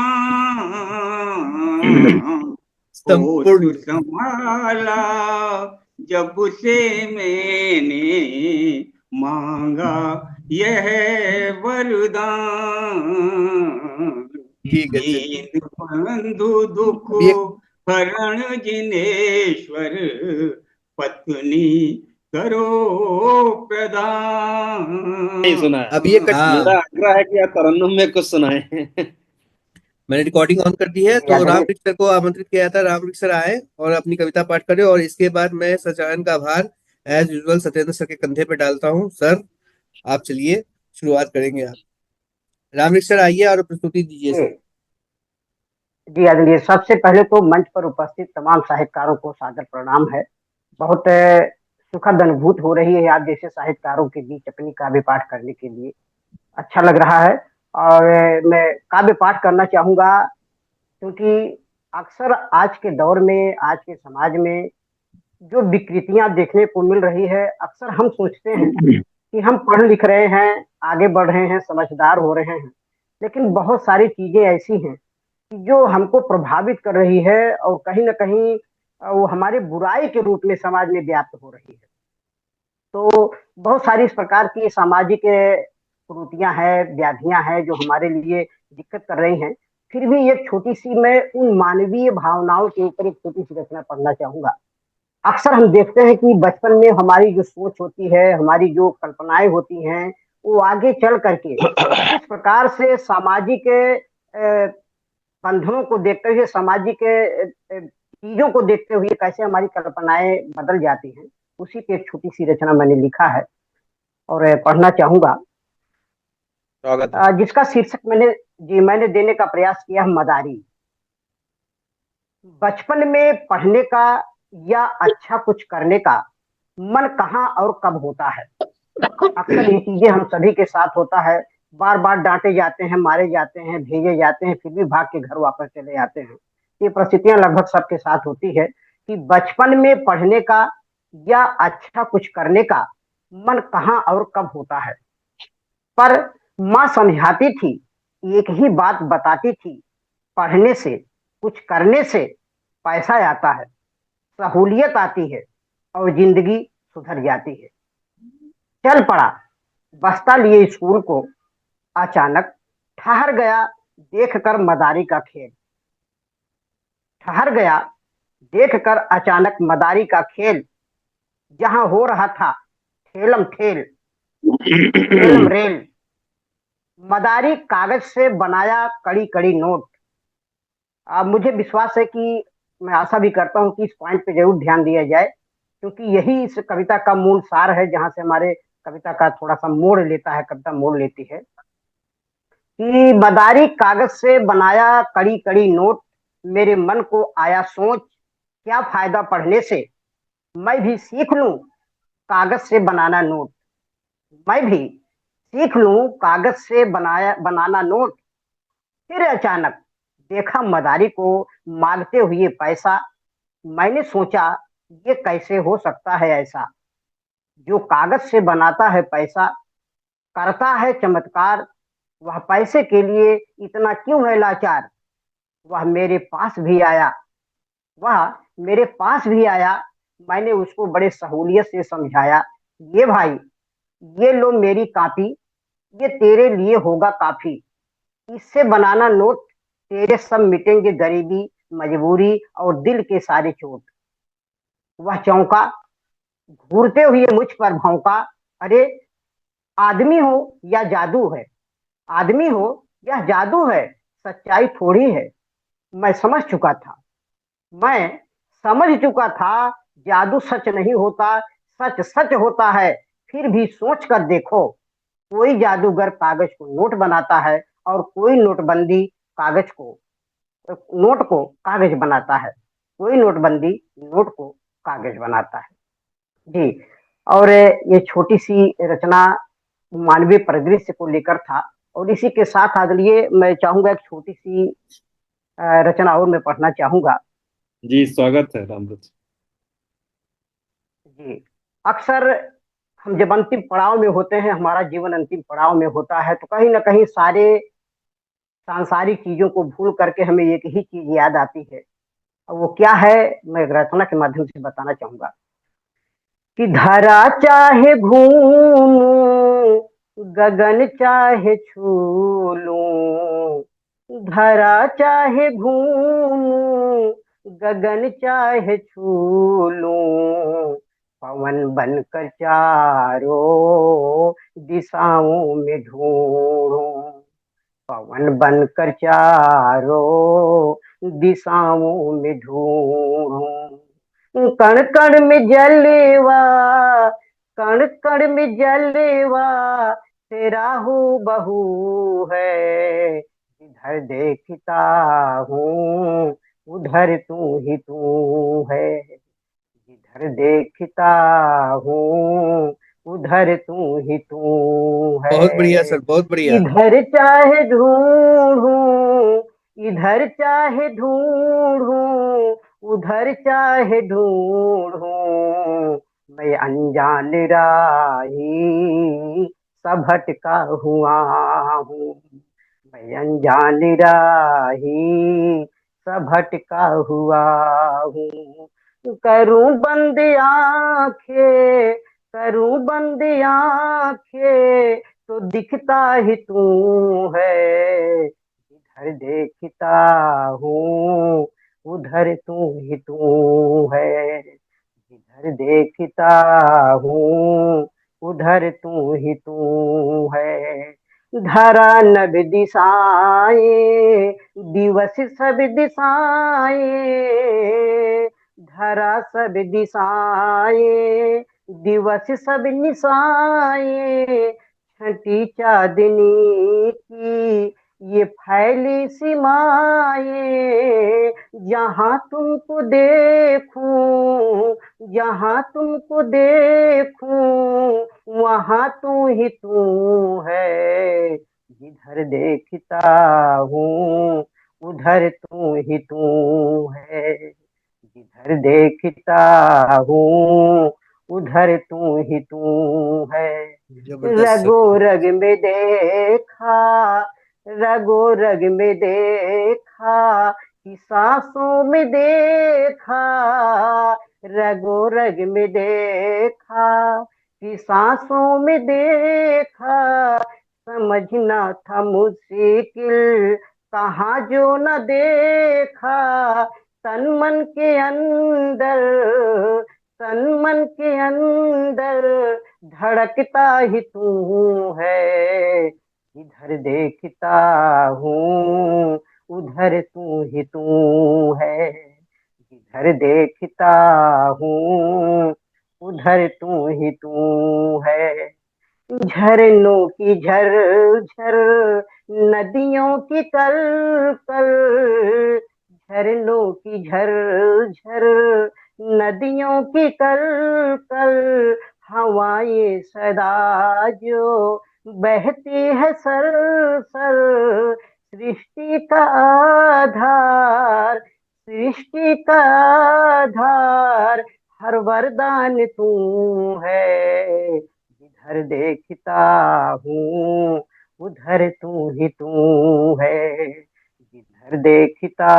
संपूर्ण संभाला जब से मैंने मांगा यह वरदान, ठीक है दीन बंधु दुख हरण जिनेश्वर, पत्नी करो प्रदान। नहीं सुना। अब ये मेरा आग्रह है कि आप तरन्नुम में कुछ सुनाए। मैंने रिकॉर्डिंग ऑन कर दी है, तो रामकृष्ण सर को आमंत्रित किया था, रामकृष्ण सर आए और अपनी कविता पाठ करे, और इसके बाद मैं सचानन का आभार एज यूजुअल सत्येंद्र सर के कंधे पे डालता हूँ। सर आप चलिए शुरुआत करेंगे आप। रामकृष्ण सर आइए और प्रस्तुति दीजिए सर। जी आदरणीय, सबसे पहले तो मंच पर उपस्थित तमाम साहित्यकारों को सादर प्रणाम है। बहुत सुखद अनुभूति हो रही है आप जैसे साहित्यकारों के बीच अपनी काव्य पाठ करने के लिए, अच्छा लग रहा है। और मैं काव्य पाठ करना चाहूंगा क्योंकि अक्सर आज के दौर में, आज के समाज में जो विकृतियां देखने को मिल रही है, अक्सर हम सोचते हैं कि हम पढ़ लिख रहे हैं, आगे बढ़ रहे हैं, समझदार हो रहे हैं, लेकिन बहुत सारी चीजें ऐसी हैं जो हमको प्रभावित कर रही है और कहीं ना कहीं वो हमारे बुराई के रूप में समाज में व्याप्त हो रही है। तो बहुत सारी इस प्रकार की सामाजिक कुरीतियां हैं, व्याधियां हैं जो हमारे लिए दिक्कत कर रही हैं। फिर भी एक छोटी सी मैं उन मानवीय भावनाओं के ऊपर एक छोटी सी रचना पढ़ना चाहूंगा। अक्सर हम देखते हैं कि बचपन में हमारी जो सोच होती है, हमारी जो कल्पनाएं होती हैं, वो आगे चल करके किस प्रकार से सामाजिक बंधनों को देखते हुए, सामाजिक चीजों को देखते हुए कैसे हमारी कल्पनाएं बदल जाती हैं, उसी पे एक छोटी सी रचना मैंने लिखा है और पढ़ना चाहूंगा। स्वागत है। जिसका शीर्षक मैंने देने का प्रयास किया है, मदारी। बचपन में पढ़ने का या अच्छा कुछ करने का मन कहाँ और कब होता है। अक्सर ये चीजें हम सभी के साथ होता है। बार बार डांटे जाते हैं, मारे जाते हैं, भेजे जाते हैं, फिर भी भाग के घर वापस चले जाते हैं। ये परिस्थितियां लगभग सबके साथ होती है कि बचपन में पढ़ने का या अच्छा कुछ करने का मन कहाँ और कब होता है। पर माँ समझाती थी, एक ही बात बताती थी, पढ़ने से, कुछ करने से पैसा आता है, सहूलियत आती है और जिंदगी सुधर जाती है। चल पड़ा, बस्ता लिए स्कूल को। अचानक ठहर गया, देखकर मदारी का खेल। ठहर गया, देखकर अचानक मदारी का खेल। जहां हो रहा था ठेलम ठेल, ठेलम रेल। मदारी कागज से बनाया कड़ी कड़ी नोट। मुझे विश्वास है कि, मैं आशा भी करता हूं कि इस पॉइंट पे जरूर ध्यान दिया जाए, क्योंकि यही इस कविता का मूल सार है, जहां से हमारे कविता का थोड़ा सा मोड़ लेता है, कविता मोड़ लेती है कि मदारी कागज से बनाया कड़ी कड़ी नोट। मेरे मन को आया सोच, क्या फायदा पढ़ने से, मैं भी सीख लूं कागज से बनाना नोट। मैं भी सीख लूं कागज से बनाना नोट। फिर अचानक देखा मदारी को मांगते हुए पैसा। मैंने सोचा, ये कैसे हो सकता है ऐसा, जो कागज से बनाता है पैसा, करता है चमत्कार, वह पैसे के लिए इतना क्यों है लाचार। वह मेरे पास भी आया, वह मेरे पास भी आया। मैंने उसको बड़े सहूलियत से समझाया, ये भाई, ये लो मेरी कापी, ये तेरे लिए होगा काफी। इससे बनाना नोट, तेरे सब मिटेंगे गरीबी, मजबूरी और दिल के सारे चोट। वह चौंका, घूरते हुए मुझ पर भौंका, अरे आदमी हो या जादू है, आदमी हो या जादू है, सच्चाई थोड़ी है। मैं समझ चुका था, मैं समझ चुका था, जादू सच नहीं होता, सच सच होता है। फिर भी सोच कर देखो, कोई जादूगर कागज को नोट बनाता है और कोई नोटबंदी कागज को नोट को कागज बनाता है। कोई नोटबंदी नोट को कागज बनाता है। जी। और ये छोटी सी रचना मानवीय परिदृश्य को लेकर था। और इसी के साथ अगली मैं चाहूंगा एक छोटी सी रचना और मैं पढ़ना चाहूंगा। जी स्वागत है रामदत्त। जी। अक्सर हम जब अंतिम पड़ाव में होते हैं, हमारा जीवन अंतिम पड़ाव में होता है, तो कहीं ना कहीं सारे सांसारिक चीजों को भूल करके हमें एक ही चीज याद आती है। और वो क्या है, मैं रचना के माध्यम से बताना चाहूंगा कि धरा चाहे घूमूं, गगन चाहे छू लूं। धरा चाहे घूमूं, गगन चाहे छू लूं। पवन बनकर चारों दिशाओं में ढूंढूं। पवन बनकर चारों दिशाओं में ढूंढूं। कण कण में जलवा, कण कण में जलवा, तेरा हूँ बहू है। जिधर देखता हूँ उधर तू ही तू है। जिधर देखता हूँ उधर तू ही तू बहुत बढ़िया है। सर, बहुत बढ़िया। इधर चाहे ढूंढूं, इधर चाहे ढूंढूं, उधर चाहे ढूंढूं। मैं अनजान राही सब भटका हुआ हूँ। मैं अनजान राही सब भटका हुआ हूँ। करूं बंद आंखें, करूं बंद आंखें, तो दिखता ही तू है। जिधर देखता हूँ उधर तू ही तू है। जिधर देखता हूँ उधर तू ही तू है। धरा नभ दिशाएं, दिवस सब दिशाएं। धरा सब दिशाएं, दिवस सब निशाएं। छठी चांदनी की ये फैली सीमाएं, जहाँ तुमको देखूं, जहाँ तुमको देखूं, वहाँ तू ही तू है। जिधर देखता हूँ उधर तू ही तू है। जिधर देखता हूँ उधर तू ही तू है। जबरदस्त सर। रगो रग में देखा, रगो रग में देखा, कि सांसों में देखा, रगो रग में देखा, कि सांसों में देखा। समझना था मुश्किल कहाँ जो न देखा। तन मन के अंदर, तन मन के अंदर धड़कता ही तू है। इधर देखता हूँ उधर तू ही तू है। जिधर देखता हूँ उधर तू ही तू है। झरनों की झर नदियों की कल कल, झरनों की झर झर नदियों की कल कल, हवाएं सदा जो बहती है सर सर। सृष्टि का आधार, सृष्टि का आधार, हर वरदान तू है। जिधर देखता हूँ उधर तू ही तू है। जिधर देखता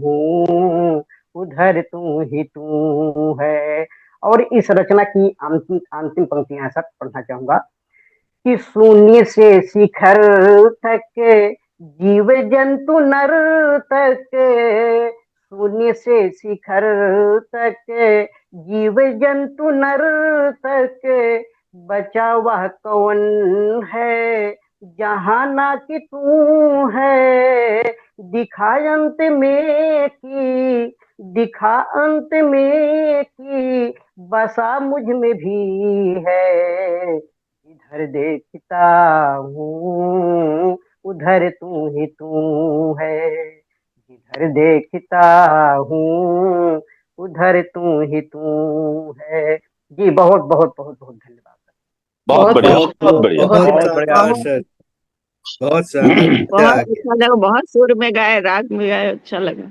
हूँ उधर तू ही तू है। और इस रचना की अंतिम अंतिम पंक्तियां सब पढ़ना चाहूंगा कि शून्य से शिखर तक जीव जंतु नर तक, शून्य से शिखर तक जीव जंतु नर तक, बचा वह कौन है जहाँ ना कि तू है। दिखा अंत में की, दिखा अंत में की, बसा मुझ में भी है। इधर देखता हूँ उधर तू ही तू है। जिधर देखता हूँ उधर तू ही तू है। जी बहुत बहुत बहुत बहुत धन्यवाद। बहुत बढ़िया, बहुत बहुत बढ़िया। बहुत बहुत शानदार बहुत सर, बहुत शानदार, मजा बहुत आ गया। अच्छा लगा, बहुत सुर में गाए, राग में गाए, अच्छा लगा।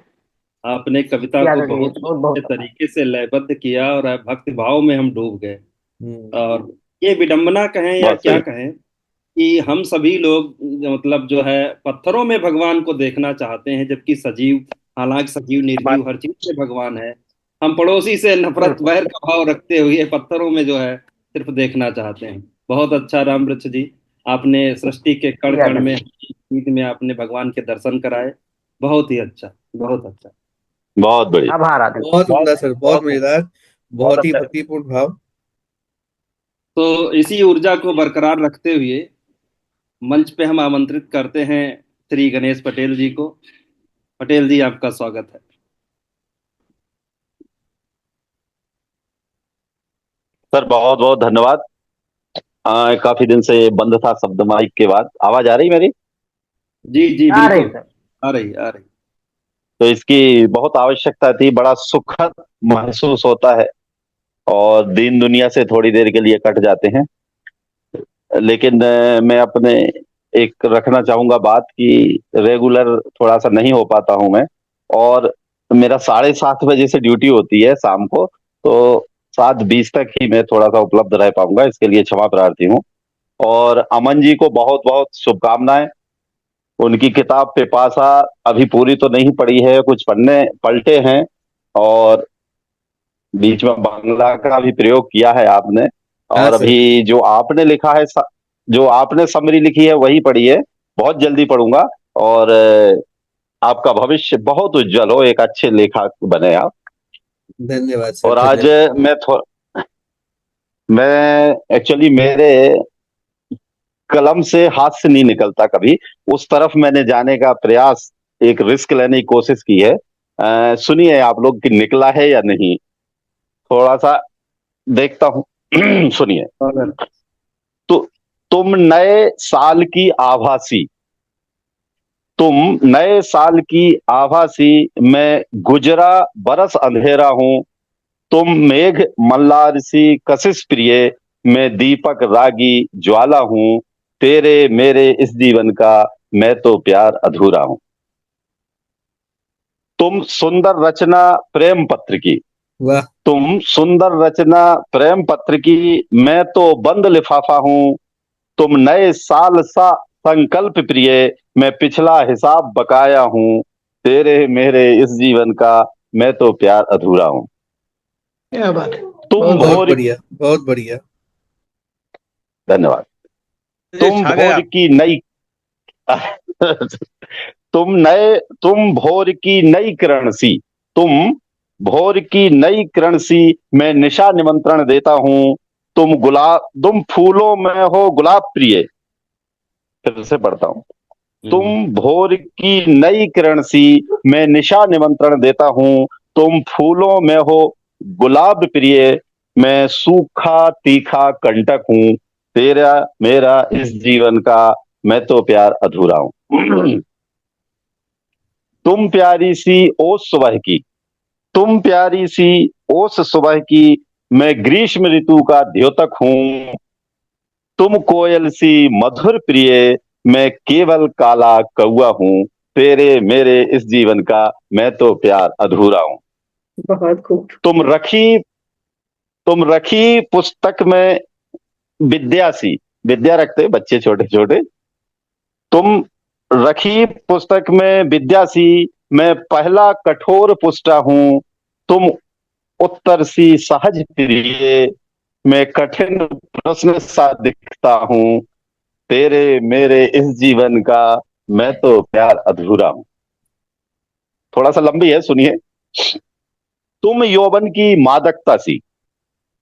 आपने कविता जी को आदरणीय, बहुत ही बहुत बहुत अच्छे धन्यवाद। तरीके से लयबद्ध किया और भक्ति भाव में हम डूब गए। हम्म। और ये विडंबना कहें या बहुत क्या सही। कहें कि हम सभी लोग मतलब जो है पत्थरों में भगवान को देखना चाहते हैं, जबकि सजीव, हालांकि सजीव निर्जीव हर चीज से भगवान है। हम पड़ोसी से नफरत बिल्कुल वैर का भाव रखते हुए पत्थरों में जो है सिर्फ देखना चाहते हैं। बहुत अच्छा रामवृक्ष जी, आपने सृष्टि के कण जी कण में, आदरणीय, चीज में आपने भगवान के दर्शन कराए। बहुत ही अच्छा, बहुत अच्छा। बहुत बढ़िया। आभार आदरणीय। बहुत बहुत उम्दा सर, बहुत बहुत मजेदार, बहुत बहुत ही अच्छा। भक्तिपूर्ण भाव। तो इसी ऊर्जा को बरकरार रखते हुए मंच पे हम आमंत्रित करते हैं श्री गणेश पटेल जी को। पटेल जी, आपका स्वागत है। सर बहुत बहुत धन्यवाद। काफी दिन से बंद था शब्द माइक के बाद। आवाज आ रही मेरी? जी जी आ रही बिल्कुल। सर। आ रही, आ रही। तो इसकी बहुत आवश्यकता थी। बड़ा सुखद महसूस होता है और दीन दुनिया से थोड़ी देर के लिए कट जाते हैं। लेकिन मैं अपने एक रखना चाहूंगा बात कि रेगुलर थोड़ा सा नहीं हो पाता हूं मैं। और मेरा 7:30 बजे से ड्यूटी होती है शाम को, तो 7:20 तक ही मैं थोड़ा सा उपलब्ध रह पाऊंगा। इसके लिए क्षमा प्रार्थी हूँ। और अमन जी को बहुत बहुत शुभकामनाएं। उनकी किताब पिपासा अभी पूरी तो नहीं पढ़ी है, कुछ पढ़ने पलटे हैं। और बीच में बांग्ला का भी प्रयोग किया है आपने। हाँ और सर। अभी जो आपने लिखा है, जो आपने समरी लिखी है वही पढ़ी है। बहुत जल्दी पढ़ूंगा। और आपका भविष्य बहुत उज्जवल हो, एक अच्छे लेखक बने आप। धन्यवाद सर, और आज धन्यवाद। मैं एक्चुअली मेरे कलम से हाथ से नहीं निकलता कभी। उस तरफ मैंने जाने का प्रयास, एक रिस्क लेने की कोशिश की है। सुनिए आप लोग कि निकला है या नहीं, थोड़ा सा देखता हूं। सुनिए। स्वागत। तो तुम नए साल की आभासी, तुम नए साल की आभासी, मैं गुजरा बरस अंधेरा हूं। तुम मेघ मल्लार सी कशिश प्रिय, मैं दीपक रागी ज्वाला हूं। तेरे मेरे इस जीवन का मैं तो प्यार अधूरा हूं। तुम सुंदर रचना प्रेम पत्र की, वाह। तुम सुंदर रचना प्रेम पत्र की, मैं तो बंद लिफाफा हूं। तुम नए साल सा संकल्प प्रिय, मैं पिछला हिसाब बकाया हूं। तेरे मेरे इस जीवन का मैं तो प्यार अधूरा हूं। क्या बात है, तुम बहुत बहुत भोर, बढ़िया, बहुत बढ़िया। धन्यवाद। ये तुम छा भोर गया। की नई तुम भोर की नई किरण सी, तुम भोर की नई किरण सी, मैं निशा निमंत्रण देता हूं। तुम फूलों में हो गुलाब प्रिय, फिर से पढ़ता हूं। तुम भोर की नई किरण सी, मैं निशा निमंत्रण देता हूं। तुम फूलों में हो गुलाब प्रिय, मैं सूखा तीखा कंटक हूं। तेरा मेरा इस जीवन का मैं तो प्यार अधूरा हूं। तुम प्यारी सी ओस सुबह की, तुम प्यारी सी ओस सुबह की, मैं ग्रीष्म ऋतु का द्योतक हूं। तुम कोयल सी मधुर प्रिय, मैं केवल काला कौआ हूं। तेरे मेरे इस जीवन का मैं तो प्यार अधूरा हूं। बहुत खूब। तुम रखी पुस्तक में विद्या सी, विद्या रखते बच्चे छोटे छोटे। तुम रखी पुस्तक में विद्या सी, मैं पहला कठोर पुष्टा हूं। तुम उत्तर सी सहज प्रिय, मैं कठिन प्रश्न सा दिखता हूं। तेरे मेरे इस जीवन का मैं तो प्यार अधूरा हूं। थोड़ा सा लंबी है, सुनिए। तुम यौवन की मादकता सी,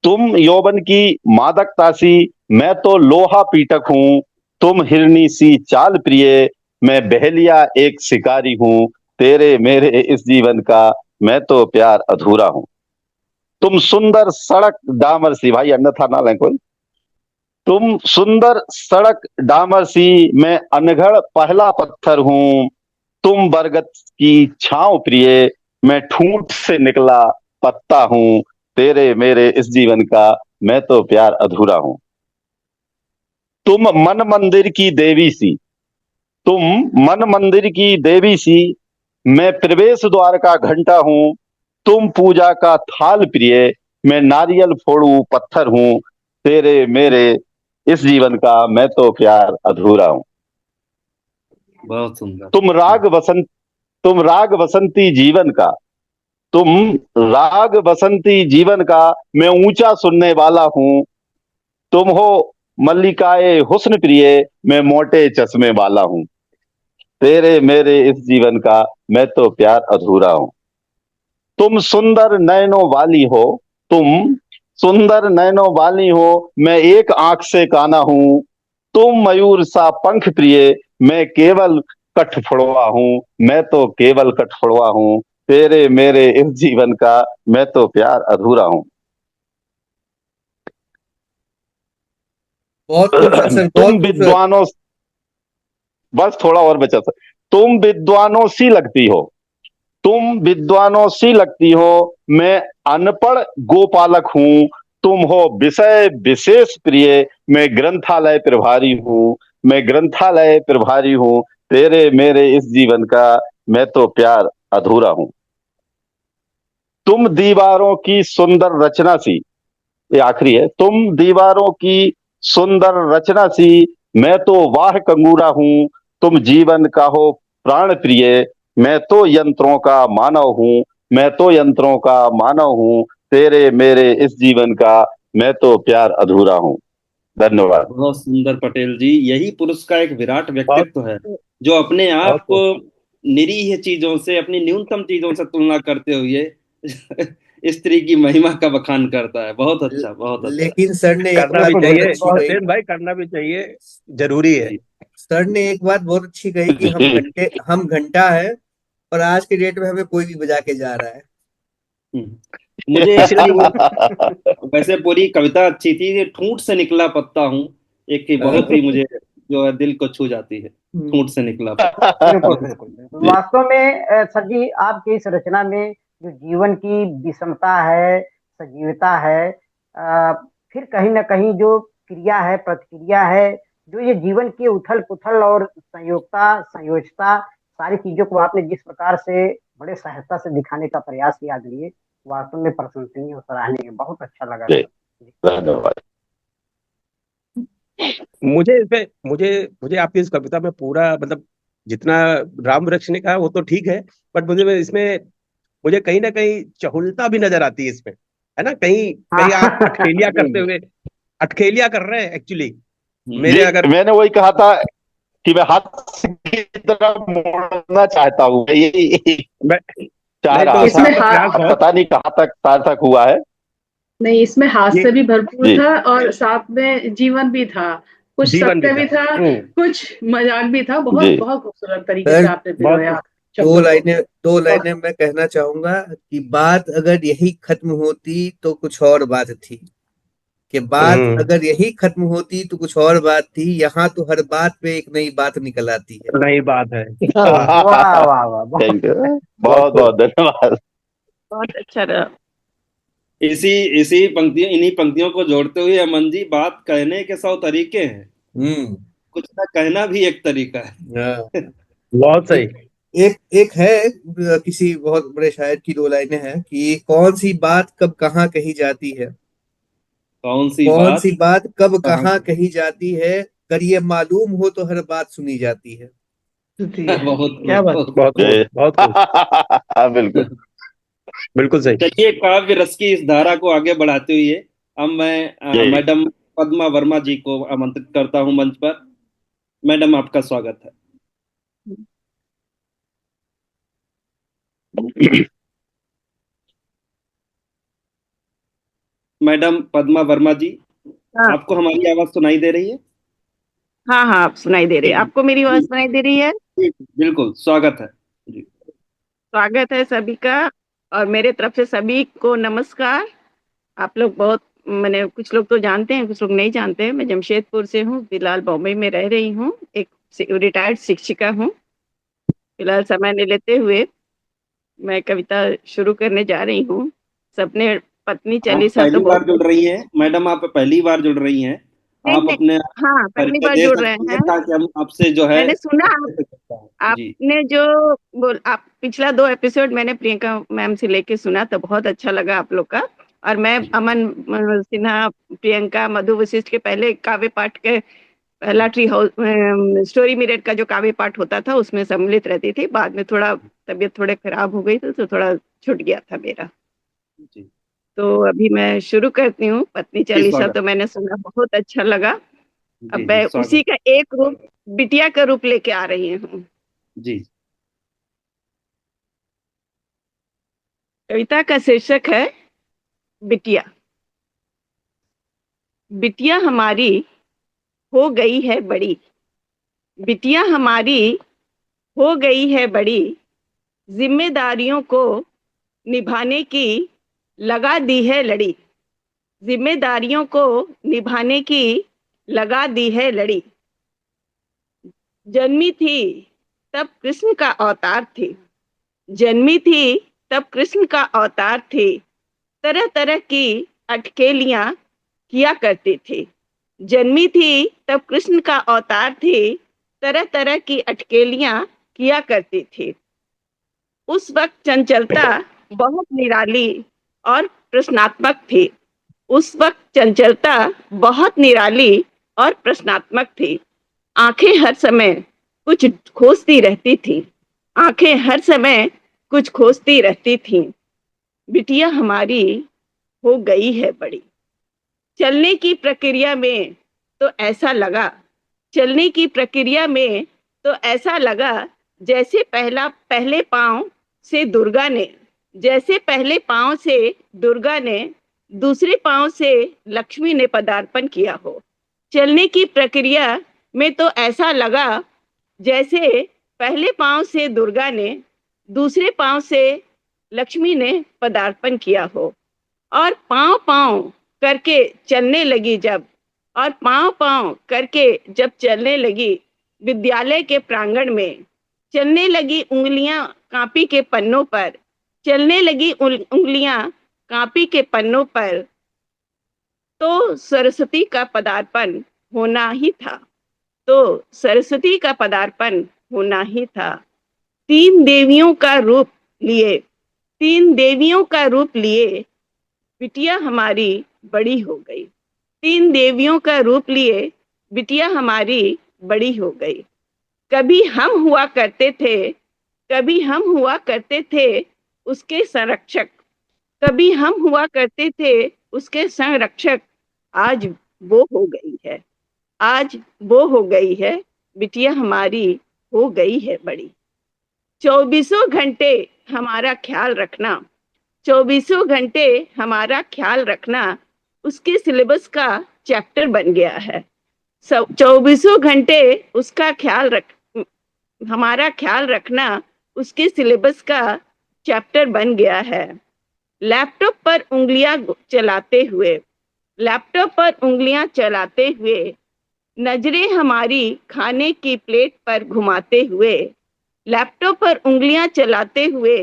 तुम यौवन की मादकता सी, मैं तो लोहा पीटक हूं। तुम हिरनी सी चाल प्रिय, मैं बहेलिया एक शिकारी हूं। तेरे मेरे इस जीवन का मैं तो प्यार अधूरा हूं। तुम सुंदर सड़क डामर सी, भाई अन्यथा ना लें कोई। तुम सुंदर सड़क डामर सी, मैं अनगढ़ पहला पत्थर हूं। तुम बरगद की छांव प्रिय, मैं ठूंठ से निकला पत्ता हूं। तेरे मेरे इस जीवन का मैं तो प्यार अधूरा हूं। तुम मन मंदिर की देवी सी, तुम मन मंदिर की देवी सी, मैं प्रवेश द्वार का घंटा हूं। तुम पूजा का थाल प्रिय, मैं नारियल फोड़ू पत्थर हूं। तेरे मेरे इस जीवन का मैं तो प्यार अधूरा हूं। बहुत सुंदर। तुम राग बसंती जीवन का, तुम राग बसंती जीवन का, मैं ऊंचा सुनने वाला हूं। तुम हो मल्लिकाए हुस्न प्रिय, मैं मोटे चश्मे वाला हूं। तेरे मेरे इस जीवन का मैं तो प्यार अधूरा हूं। तुम सुंदर नयनों वाली हो, तुम सुंदर नयनों वाली हो, मैं एक आंख से काना हूं। तुम मयूर सा पंख प्रिय, मैं केवल कठफोड़वा हूं। मैं तो केवल कठफोड़वा हूं। तेरे मेरे इस जीवन का मैं तो प्यार अधूरा हूं। बहुत खूबसूरत सर, बहुत तुम खूबसूरत। विद्वानों, बस थोड़ा और बचा सर। तुम विद्वानों सी लगती हो, तुम विद्वानों सी लगती हो, मैं अनपढ़ गोपालक हूं। तुम हो विषय विशेष प्रिय, मैं ग्रंथालय प्रभारी हूं। मैं ग्रंथालय प्रभारी हूं। तेरे मेरे इस जीवन का मैं तो प्यार अधूरा हूं। तुम दीवारों की सुंदर रचना सी, ये आखिरी है। तुम दीवारों की सुंदर रचना सी, मैं तो वाह कंगूरा हूं। तुम जीवन का हो प्राण प्रिय, मैं तो यंत्रों का मानव हूं। मैं तो यंत्रों का मानव हूं। तेरे मेरे इस जीवन का मैं तो प्यार अधूरा हूं। धन्यवाद। बहुत सुंदर पटेल जी, यही पुरुष का एक विराट बहुत व्यक्तित्व है, जो अपने आप बहुत को निरीह चीजों से, अपनी न्यूनतम चीजों से तुलना करते हुए स्त्री की महिमा का बखान करता है। बहुत अच्छा, बहुत अच्छा। लेकिन सर ने एक करना बात भी बहुत चाहिए अच्छी कही। सेन भाई, करना भी चाहिए, जरूरी है। जी सर ने एक बात बहुत अच्छी कही कि हम घंटा है, और आज के डेट में हमें कोई भी बजा के जा रहा है। मुझे इसकी वो, वैसे पूरी कविता अच्छी थी कि ठूंठ से निकला पत्ता हूं, एक ही बहुत ही मुझे जो है दिल को छू जाती है, ठूंठ से निकला। बिल्कुल बिल्कुल बिल्कुल। वास्तव में सर जी, आपकी इस रचना में जो जीवन की विषमता है, सजीवता है, फिर कहीं ना कहीं जो क्रिया है, प्रतिक्रिया है, जो ये जीवन की उथल पुथल और संयोगता संयोजता, सारी चीजों को आपने जिस प्रकार से बड़े सहजता से दिखाने का प्रयास किया आदरणीय, वास्तव में प्रशंसनीय और सराहनीय, बहुत अच्छा लगा जी, सर। धन्यवाद। मुझे इसमें मुझे मुझे आपकी इस कविता में पूरा मतलब जितना राम वृक्ष ने कहा वो तो ठीक है, बट मुझे इसमें मुझे कहीं ना कहीं चहुलता भी नजर आती है इसमें, है ना? कहीं कहीं आप अठखेलिया करते हुए अठखेलिया कर रहे हैं एक्चुअली। मेरे जी, अगर मैंने वही कहा था कि मैं हाथ की तरफ मोड़ना चाहता हूँ, ये मैं चाह नहीं तो रहा था, इसमें आपका प्रयास बहुत पता नहीं कहाँ तक सार्थक हुआ है। नहीं, इसमें ये हास्य भी भरपूर जी, था और साथ में जीवन भी था, कुछ जीवन भी सत्य था। भी था, कुछ मजाक भी था। जी, बहुत बहुत खूबसूरत तरीके से सर, आपने बहुत पिरोया दो शब्दों को। लाइनें दो बहुत लाइनें मैं कहना चाहूंगा कि बात अगर यही खत्म होती तो कुछ और बात थी, कि बात हम्म, अगर यही खत्म होती तो कुछ और बात थी, यहाँ तो हर बात पे एक नई बात निकल आती है। नई बात है। वाह वाह वाह, बहुत थैंक यू, बहुत बहुत खूब। बहुत धन्यवाद। बहुत अच्छा रहा। इसी इसी पंक्तियों इन्हीं पंक्तियों को जोड़ते हुए अमन जी, बात कहने के 100 तरीके हैं, हम्म। कुछ ना कहना भी एक तरीका हाँ। है। बहुत एक सही। एक एक है, किसी बहुत बड़े शायर की दो लाइनें हैं कि कौन सी बात कब कहाँ कही जाती है, कौन सी कौन सी बात बात कब कहाँ कहाँ कही जाती है, कर ये मालूम हो तो हर बात सुनी जाती है। बहुत क्या खूब, बात। बहुत बहुत जी, खूब, बहुत खूब। बिल्कुल। खूब। बिल्कुल सही। चलिए, काव्य रस की इस धारा को आगे बढ़ाते हुए अब मैं जी, मैडम पद्मा वर्मा जी को आमंत्रित करता हूं मंच पर। मैडम, आपका स्वागत है। मैडम पद्मा वर्मा जी, हाँ आपको हमारी आवाज सुनाई दे रही है? हाँ हाँ, आप सुनाई दे रही है? जी आपको मेरी आवाज जी सुनाई दे रही है? जी, बिल्कुल स्वागत है जी। स्वागत है सभी का, और मेरे तरफ से सभी को नमस्कार। आप लोग बहुत, मैंने कुछ लोग तो जानते हैं, कुछ लोग नहीं जानते हैं। मैं जमशेदपुर से हूँ, फिलहाल बॉम्बे में रह रही हूँ। एक रिटायर्ड शिक्षिका हूँ। फिलहाल समय नहीं लेते हुए मैं कविता शुरू करने जा रही हूँ। सबने पत्नी आप चालीसा तो पहली बार बहुत। जुड़ रही हैं मैडम, आप पहली बार जुड़ रही हैं। नहीं आप नहीं, अपने हाँ पहली परिचय बार दे जुड़ रहे सकती हैं हैं। ताकि हम आपसे जो है मैंने सुना अच्छे से सकते हैं। जी आपने जो आप पिछला 2 एपिसोड मैंने प्रियंका मैम से लेके सुना, तो बहुत अच्छा लगा आप लोग का। और मैं जी अमन सिन्हा, प्रियंका, मधु वशिष्ठ के पहले काव्य पाठ के पहला ट्री हाउस स्टोरी मिरर का जो काव्य पाठ होता था उसमें सम्मिलित रहती थी। बाद में थोड़ा तबीयत थोड़े खराब हो गई तो थोड़ा छूट गया था मेरा। जी तो अभी मैं शुरू करती हूँ। पत्नी जी, चालीसा स्वागत। तो मैंने सुना, बहुत अच्छा लगा। जी अब जी, मैं स्वागत। उसी का एक रूप, बिटिया का रूप लेके आ रही हूँ। जी कविता का शीर्षक है बिटिया। बिटिया हमारी हो गई है बड़ी, बिटिया हमारी हो गई है बड़ी, जिम्मेदारियों को निभाने की लगा दी है लड़ी, जिम्मेदारियों को निभाने की लगा दी है लड़ी। जन्मी थी तब कृष्ण का अवतार थी, जन्मी थी तब कृष्ण का अवतार थी, तरह तरह की अटकेलियां किया करती थी। जन्मी थी तब कृष्ण का अवतार थी, तरह तरह की अटकेलियां किया करती थी। उस वक्त चंचलता बहुत निराली और प्रश्नात्मक थी। उस वक्त चंचलता बहुत निराली और प्रश्नात्मक थी। आंखें हर समय कुछ खोजती रहती थी, आंखें हर समय कुछ खोजती रहती थी। बिटिया हमारी हो गई है बड़ी। चलने की प्रक्रिया में तो ऐसा लगा, चलने की प्रक्रिया में तो ऐसा लगा जैसे पहले पांव से दुर्गा ने, जैसे पहले पांव से दुर्गा ने दूसरे पांव से लक्ष्मी ने पदार्पण किया हो। चलने की प्रक्रिया में तो ऐसा लगा जैसे पहले पांव से दुर्गा ने दूसरे पांव से लक्ष्मी ने पदार्पण किया हो। और पांव पांव करके चलने लगी जब, और पांव पांव करके जब चलने लगी विद्यालय के प्रांगण में, चलने लगी उंगलियां कापी के पन्नों पर, चलने लगी उंगलियां कापी के पन्नों पर, तो सरस्वती का पदार्पण होना ही था, तो सरस्वती का पदार्पण होना ही था। तीन देवियों का रूप लिए, तीन देवियों का रूप लिए बिटिया हमारी बड़ी हो गई। तीन देवियों का रूप लिए बिटिया हमारी बड़ी हो गई। कभी हम हुआ करते थे, कभी हम हुआ करते थे उसके संरक्षक, कभी हम हुआ करते थे उसके संरक्षक। आज वो हो गई है, आज वो हो गई है, बिटिया हमारी हो गई है बड़ी। 24 घंटे हमारा ख्याल रखना, 24 घंटे हमारा ख्याल रखना उसके सिलेबस का चैप्टर बन गया है। 24 घंटे उसका ख्याल हमारा ख्याल रखना उसके सिलेबस का चैप्टर बन गया है। लैपटॉप पर उंगलियां चलाते हुए, लैपटॉप पर उंगलियां चलाते हुए, नजरें हमारी खाने की प्लेट पर घुमाते हुए, लैपटॉप पर उंगलियां चलाते हुए,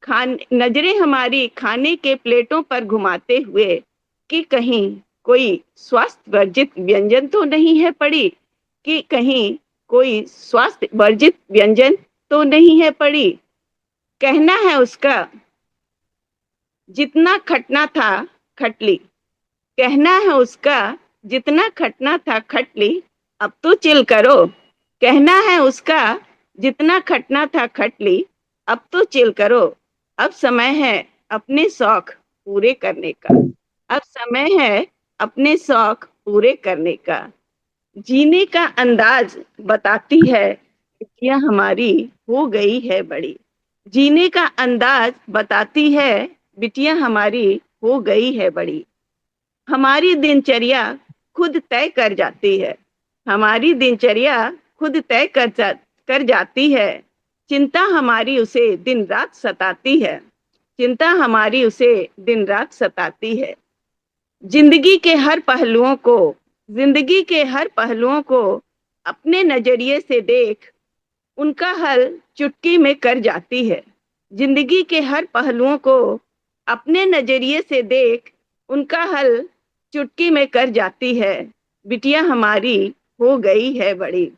नजरें हमारी खाने के प्लेटों पर घुमाते हुए कि कहीं कोई स्वास्थ्य वर्जित व्यंजन तो नहीं है पड़ी, कि कहीं कोई स्वास्थ्य वर्जित व्यंजन तो नहीं है पड़ी। कहना है उसका जितना खटना था खट ली, कहना है उसका जितना खटना था खट ली, अब तो चिल करो। कहना है उसका जितना खटना था खट ली, अब तो चिल करो। अब समय है अपने शौक पूरे करने का, अब समय है अपने शौक पूरे करने का। जीने का अंदाज बताती है बिटिया हमारी हो गई है बड़ी। जीने का अंदाज बताती है बिटिया हमारी हो गई है बड़ी। हमारी दिनचर्या खुद तय कर जाती है, हमारी दिनचर्या खुद तय कर जाती है। चिंता हमारी उसे दिन रात सताती है, चिंता हमारी उसे दिन रात सताती है। जिंदगी के हर पहलुओं को, जिंदगी के हर पहलुओं को अपने नजरिए से देख उनका हल चुटकी में कर जाती है। जिंदगी के हर पहलुओं को अपने नजरिए से देख उनका हल चुटकी में कर जाती है। बिटिया हमारी हो गई है बड़ी।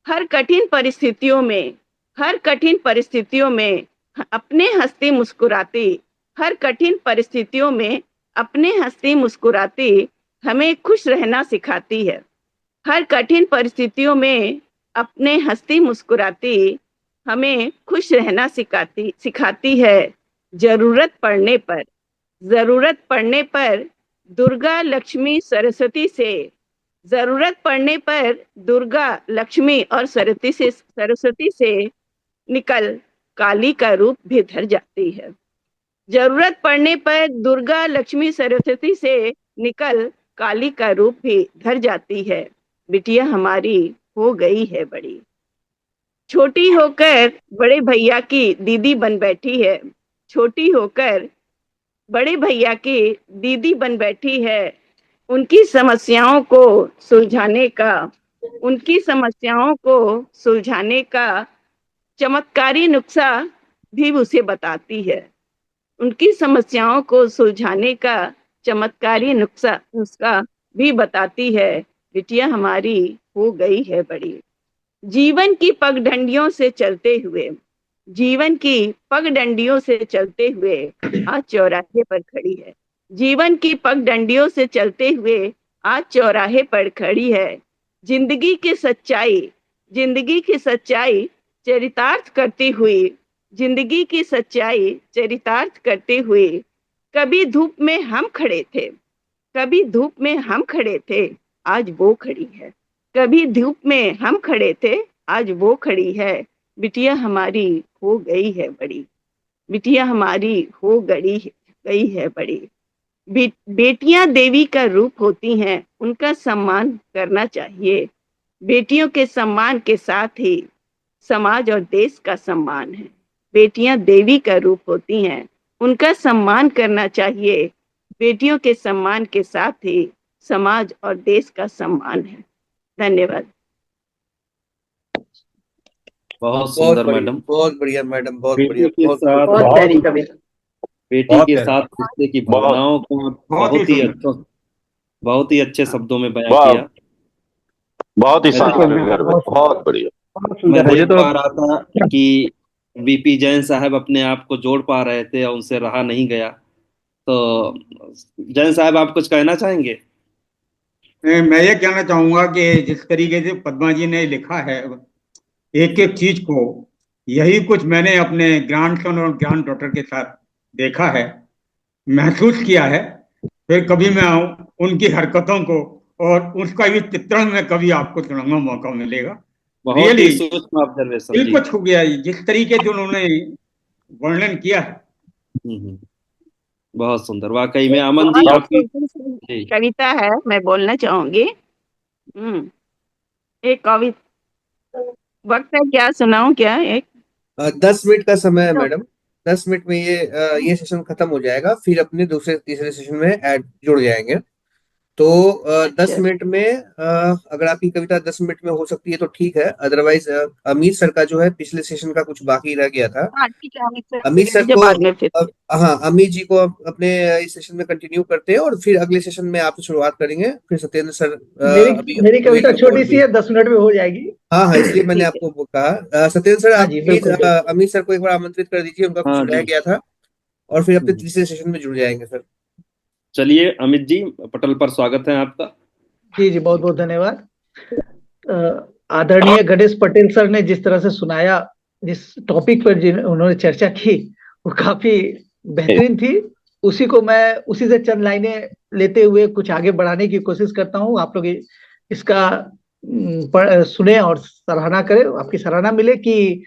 हर कठिन परिस्थितियों में, हर कठिन परिस्थितियों में अपने हंसती मुस्कुराती, हर कठिन परिस्थितियों में अपने हंसती मुस्कुराती हमें खुश रहना सिखाती है। हर कठिन परिस्थितियों में अपने हंसती मुस्कुराती हमें खुश रहना सिखाती है। जरूरत पड़ने पर, जरूरत पड़ने पर दुर्गा लक्ष्मी सरस्वती से, जरूरत पड़ने पर दुर्गा लक्ष्मी और सरस्वती से निकल काली का रूप भी धर जाती है। जरूरत पड़ने पर दुर्गा लक्ष्मी सरस्वती से निकल काली का रूप भी धर जाती है। बिटिया हमारी हो गई है बड़ी। छोटी होकर बड़े भैया की दीदी बन बैठी है, छोटी होकर बड़े भैया की दीदी बन बैठी है। उनकी समस्याओं को सुलझाने का, उनकी समस्याओं को सुलझाने का चमत्कारी नुस्खा भी उसे बताती है। उनकी समस्याओं को सुलझाने का चमत्कारी नुस्खा भी बताती है। बिटिया हमारी हो गई है बड़ी। जीवन की पगडंडियों से चलते हुए, जीवन की पगडंडियों से चलते हुए आज चौराहे पर खड़ी है। जीवन की पगडंडियों से चलते हुए आज चौराहे पर खड़ी है। जिंदगी की सच्चाई, जिंदगी की सच्चाई चरितार्थ करती हुई, जिंदगी की सच्चाई चरितार्थ करते हुए, कभी धूप में हम खड़े थे, कभी धूप में हम खड़े थे, आज वो खड़ी है। कभी धूप में हम खड़े थे, आज वो खड़ी है। बिटिया हमारी हो गई है बड़ी। बिटिया हमारी हो गई है बड़ी। बेटियां देवी का रूप होती हैं, उनका सम्मान करना चाहिए। बेटियों के सम्मान के साथ ही समाज और देश का सम्मान है। बेटियां देवी का रूप होती हैं, उनका सम्मान करना चाहिए। बेटियों के सम्मान के साथ ही समाज और देश का सम्मान है। धन्यवाद। बहुत सुंदर बढ़िया, मैडम। बहुत बढ़िया मैडम, बहुत बेटी बढ़िया, के बहुत साथ बहुत प्यारी कविता। बेटी बहुत के प्यारा, साथ रिश्ते की बहुत भावनाओं को बहुत ही सुंदर। बहुत ही अच्छे शब्दों में बयां वाह, किया। बहुत ही मैं शानदार, देख बहुत बढ़िया। बहुत मैं सुंदर देख है। पा रहा था कि बीपी जैन साहब अपने आप को जोड़ पा रहे थे और उनसे रहा नहीं गया। तो जैन साहब, आप कुछ कहना चाहेंगे? मैं ये कहना चाहूंगा कि जिस तरीके से पद्मा जी ने लिखा है एक एक चीज को, यही कुछ मैंने अपने ग्रैंडसन और ग्रैंड डॉटर के साथ देखा है, महसूस किया है। फिर कभी मैं उनकी हरकतों को और उसका भी चित्रण में कभी आपको सुनाऊंगा, मौका मिलेगा। बहुत ही रियली सूक्ष्म ऑब्जर्वेशन दिल जी। को छू गया जिस तरीके से उन्होंने वर्णन किया है। हम्म, बहुत सुंदर वाकई में। अमन जी, बहुत आपकी खूबसूरत जी। कविता है, मैं बोलना चाहूंगी। हम्म एक कविता, वक्त है क्या, सुनाऊं क्या? एक 10 मिनट का समय है मैडम। 10 मिनट में ये सेशन खत्म हो जाएगा, फिर अपने दूसरे तीसरे सेशन में ऐड जुड़ जाएंगे। तो 10 मिनट में अगर आपकी कविता 10 मिनट में हो सकती है तो ठीक है, अदरवाइज अमीर सर का जो है पिछले सेशन का कुछ बाकी रह गया था। हाँ ठीक है, अमित सर अमीर से सर लीजिए, को बाद में फिर हाँ, अमीर जी को अपने इस सेशन में कंटिन्यू करते हैं और फिर अगले सेशन में आपसे शुरुआत करेंगे। फिर सत्येंद्र सर मेरी अभी मेरी कविता अवेलेबल छोटी सी होंगे। है, 10 मिनट में हो जाएगी। हाँ हाँ, इसलिए मैंने ठीक है। आपको वो कहा। सत्येंद्र सर, हाँ आप जी, प्लीज बिल्कुल बिल्कुल। अमीर सर को एक बार आमंत्रित कर दीजिए, उनका कुछ हाँ रह जी। गया था। और फिर अपने हम्म। तीसरे सेशन में जुड़ जाएंगे सर। चलिए अमित जी, पटल पर स्वागत है आपका। जी जी, बहुत बहुत धन्यवाद। आदरणीय गणेश पटेल सर ने जिस तरह से सुनाया, जिस टॉपिक पर जिन उन्होंने चर्चा की, वो काफी बेहतरीन थी। उसी को मैं उसी से चंद लाइनें लेते हुए कुछ आगे बढ़ाने की कोशिश करता हूँ। आप लोग इसका सुने और सराहना करें, आपकी सराहना मिले कि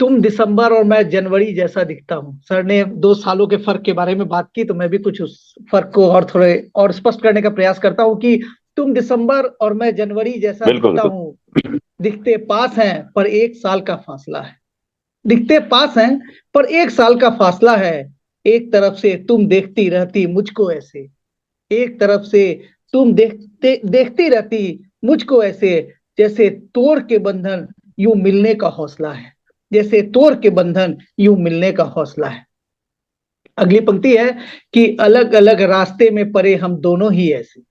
तुम दिसंबर और मैं जनवरी जैसा दिखता हूँ। सर ने 2 सालों के फर्क के बारे में बात की, तो मैं भी कुछ उस फर्क को और थोड़े और स्पष्ट करने का प्रयास करता हूँ कि तुम दिसंबर और मैं जनवरी जैसा बिल्कुल दिखता हूँ। दिखते पास हैं पर 1 साल का फासला है। दिखते पास हैं पर 1 साल का फासला है। एक तरफ से तुम देखती रहती मुझको ऐसे, एक तरफ से तुम देखती रहती मुझको ऐसे, जैसे तोड़ के बंधन यूं मिलने का हौसला है। जैसे तोड़ के बंधन यूं मिलने का हौसला है। अगली पंक्ति है कि अलग अलग रास्ते में पड़े हम दोनों ही ऐसे,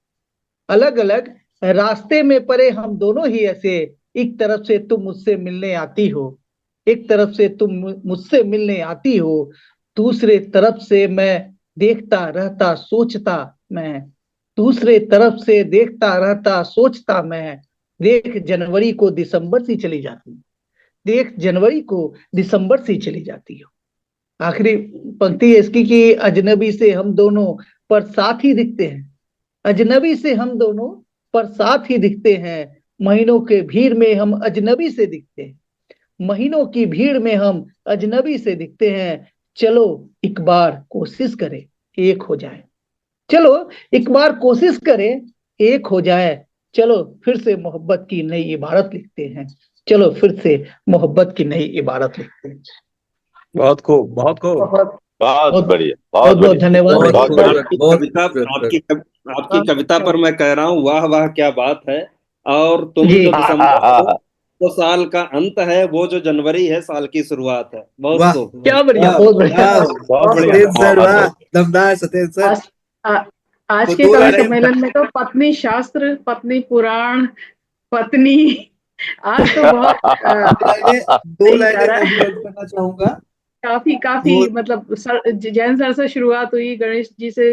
अलग अलग रास्ते में पड़े हम दोनों ही ऐसे। एक तरफ से तुम मुझसे मिलने आती हो, एक तरफ से तुम मुझसे मिलने आती हो, दूसरे तरफ से मैं देखता रहता सोचता मैं, दूसरे तरफ से देखता रहता सोचता मैं। देख जनवरी को दिसंबर से चली जाती, देख जनवरी को दिसंबर से चली जाती हो। आखिरी पंक्ति है इसकी कि अजनबी से हम दोनों पर साथ ही दिखते हैं, अजनबी से हम दोनों पर साथ ही दिखते हैं। महीनों के भीड़ में हम अजनबी से दिखते हैं, महीनों की भीड़ में हम अजनबी से दिखते हैं। चलो एक बार कोशिश करें एक हो जाए, चलो एक बार कोशिश करें एक हो जाए। चलो फिर से मोहब्बत की नई इबारत लिखते हैं, चलो फिर से मोहब्बत की नई इबारत लिखते हैं। बहुत खूब, बहुत खूब। बहुत बहुत बहुत बढ़िया, बहुत बहुत बहुत बढ़िया, धन्यवाद। बहुत बहुत बढ़िया। खूबसूरत, आपकी बहुत कविता खूबसूरत सर। आपकी कविता पर मैं कह रहा हूँ, वाह वाह क्या बात है। और तुम जी जो दिसंबर हो वो साल का अंत है, वो जो जनवरी है साल की शुरुआत है। बहुत वाह खूब। क्या बढ़िया, वाह बहुत बढ़िया। वाह, बहुत बढ़िया। सत्येंद्र सर, बहुत वाह, बढ़िया। दमदार सत्येंद्र सर। आज आ- आज तो के दो कवि लाइनें सम्मेलन में तो पत्नी शास्त्र, पत्नी पुराण, पत्नी, आज तो बहुत दो लाइनें दो सही जा लाइनें रहा मैं भी है। ऐड करना चाहूंगा। काफी काफी वो मतलब जैन सर से शुरुआत हुई, गणेश जी से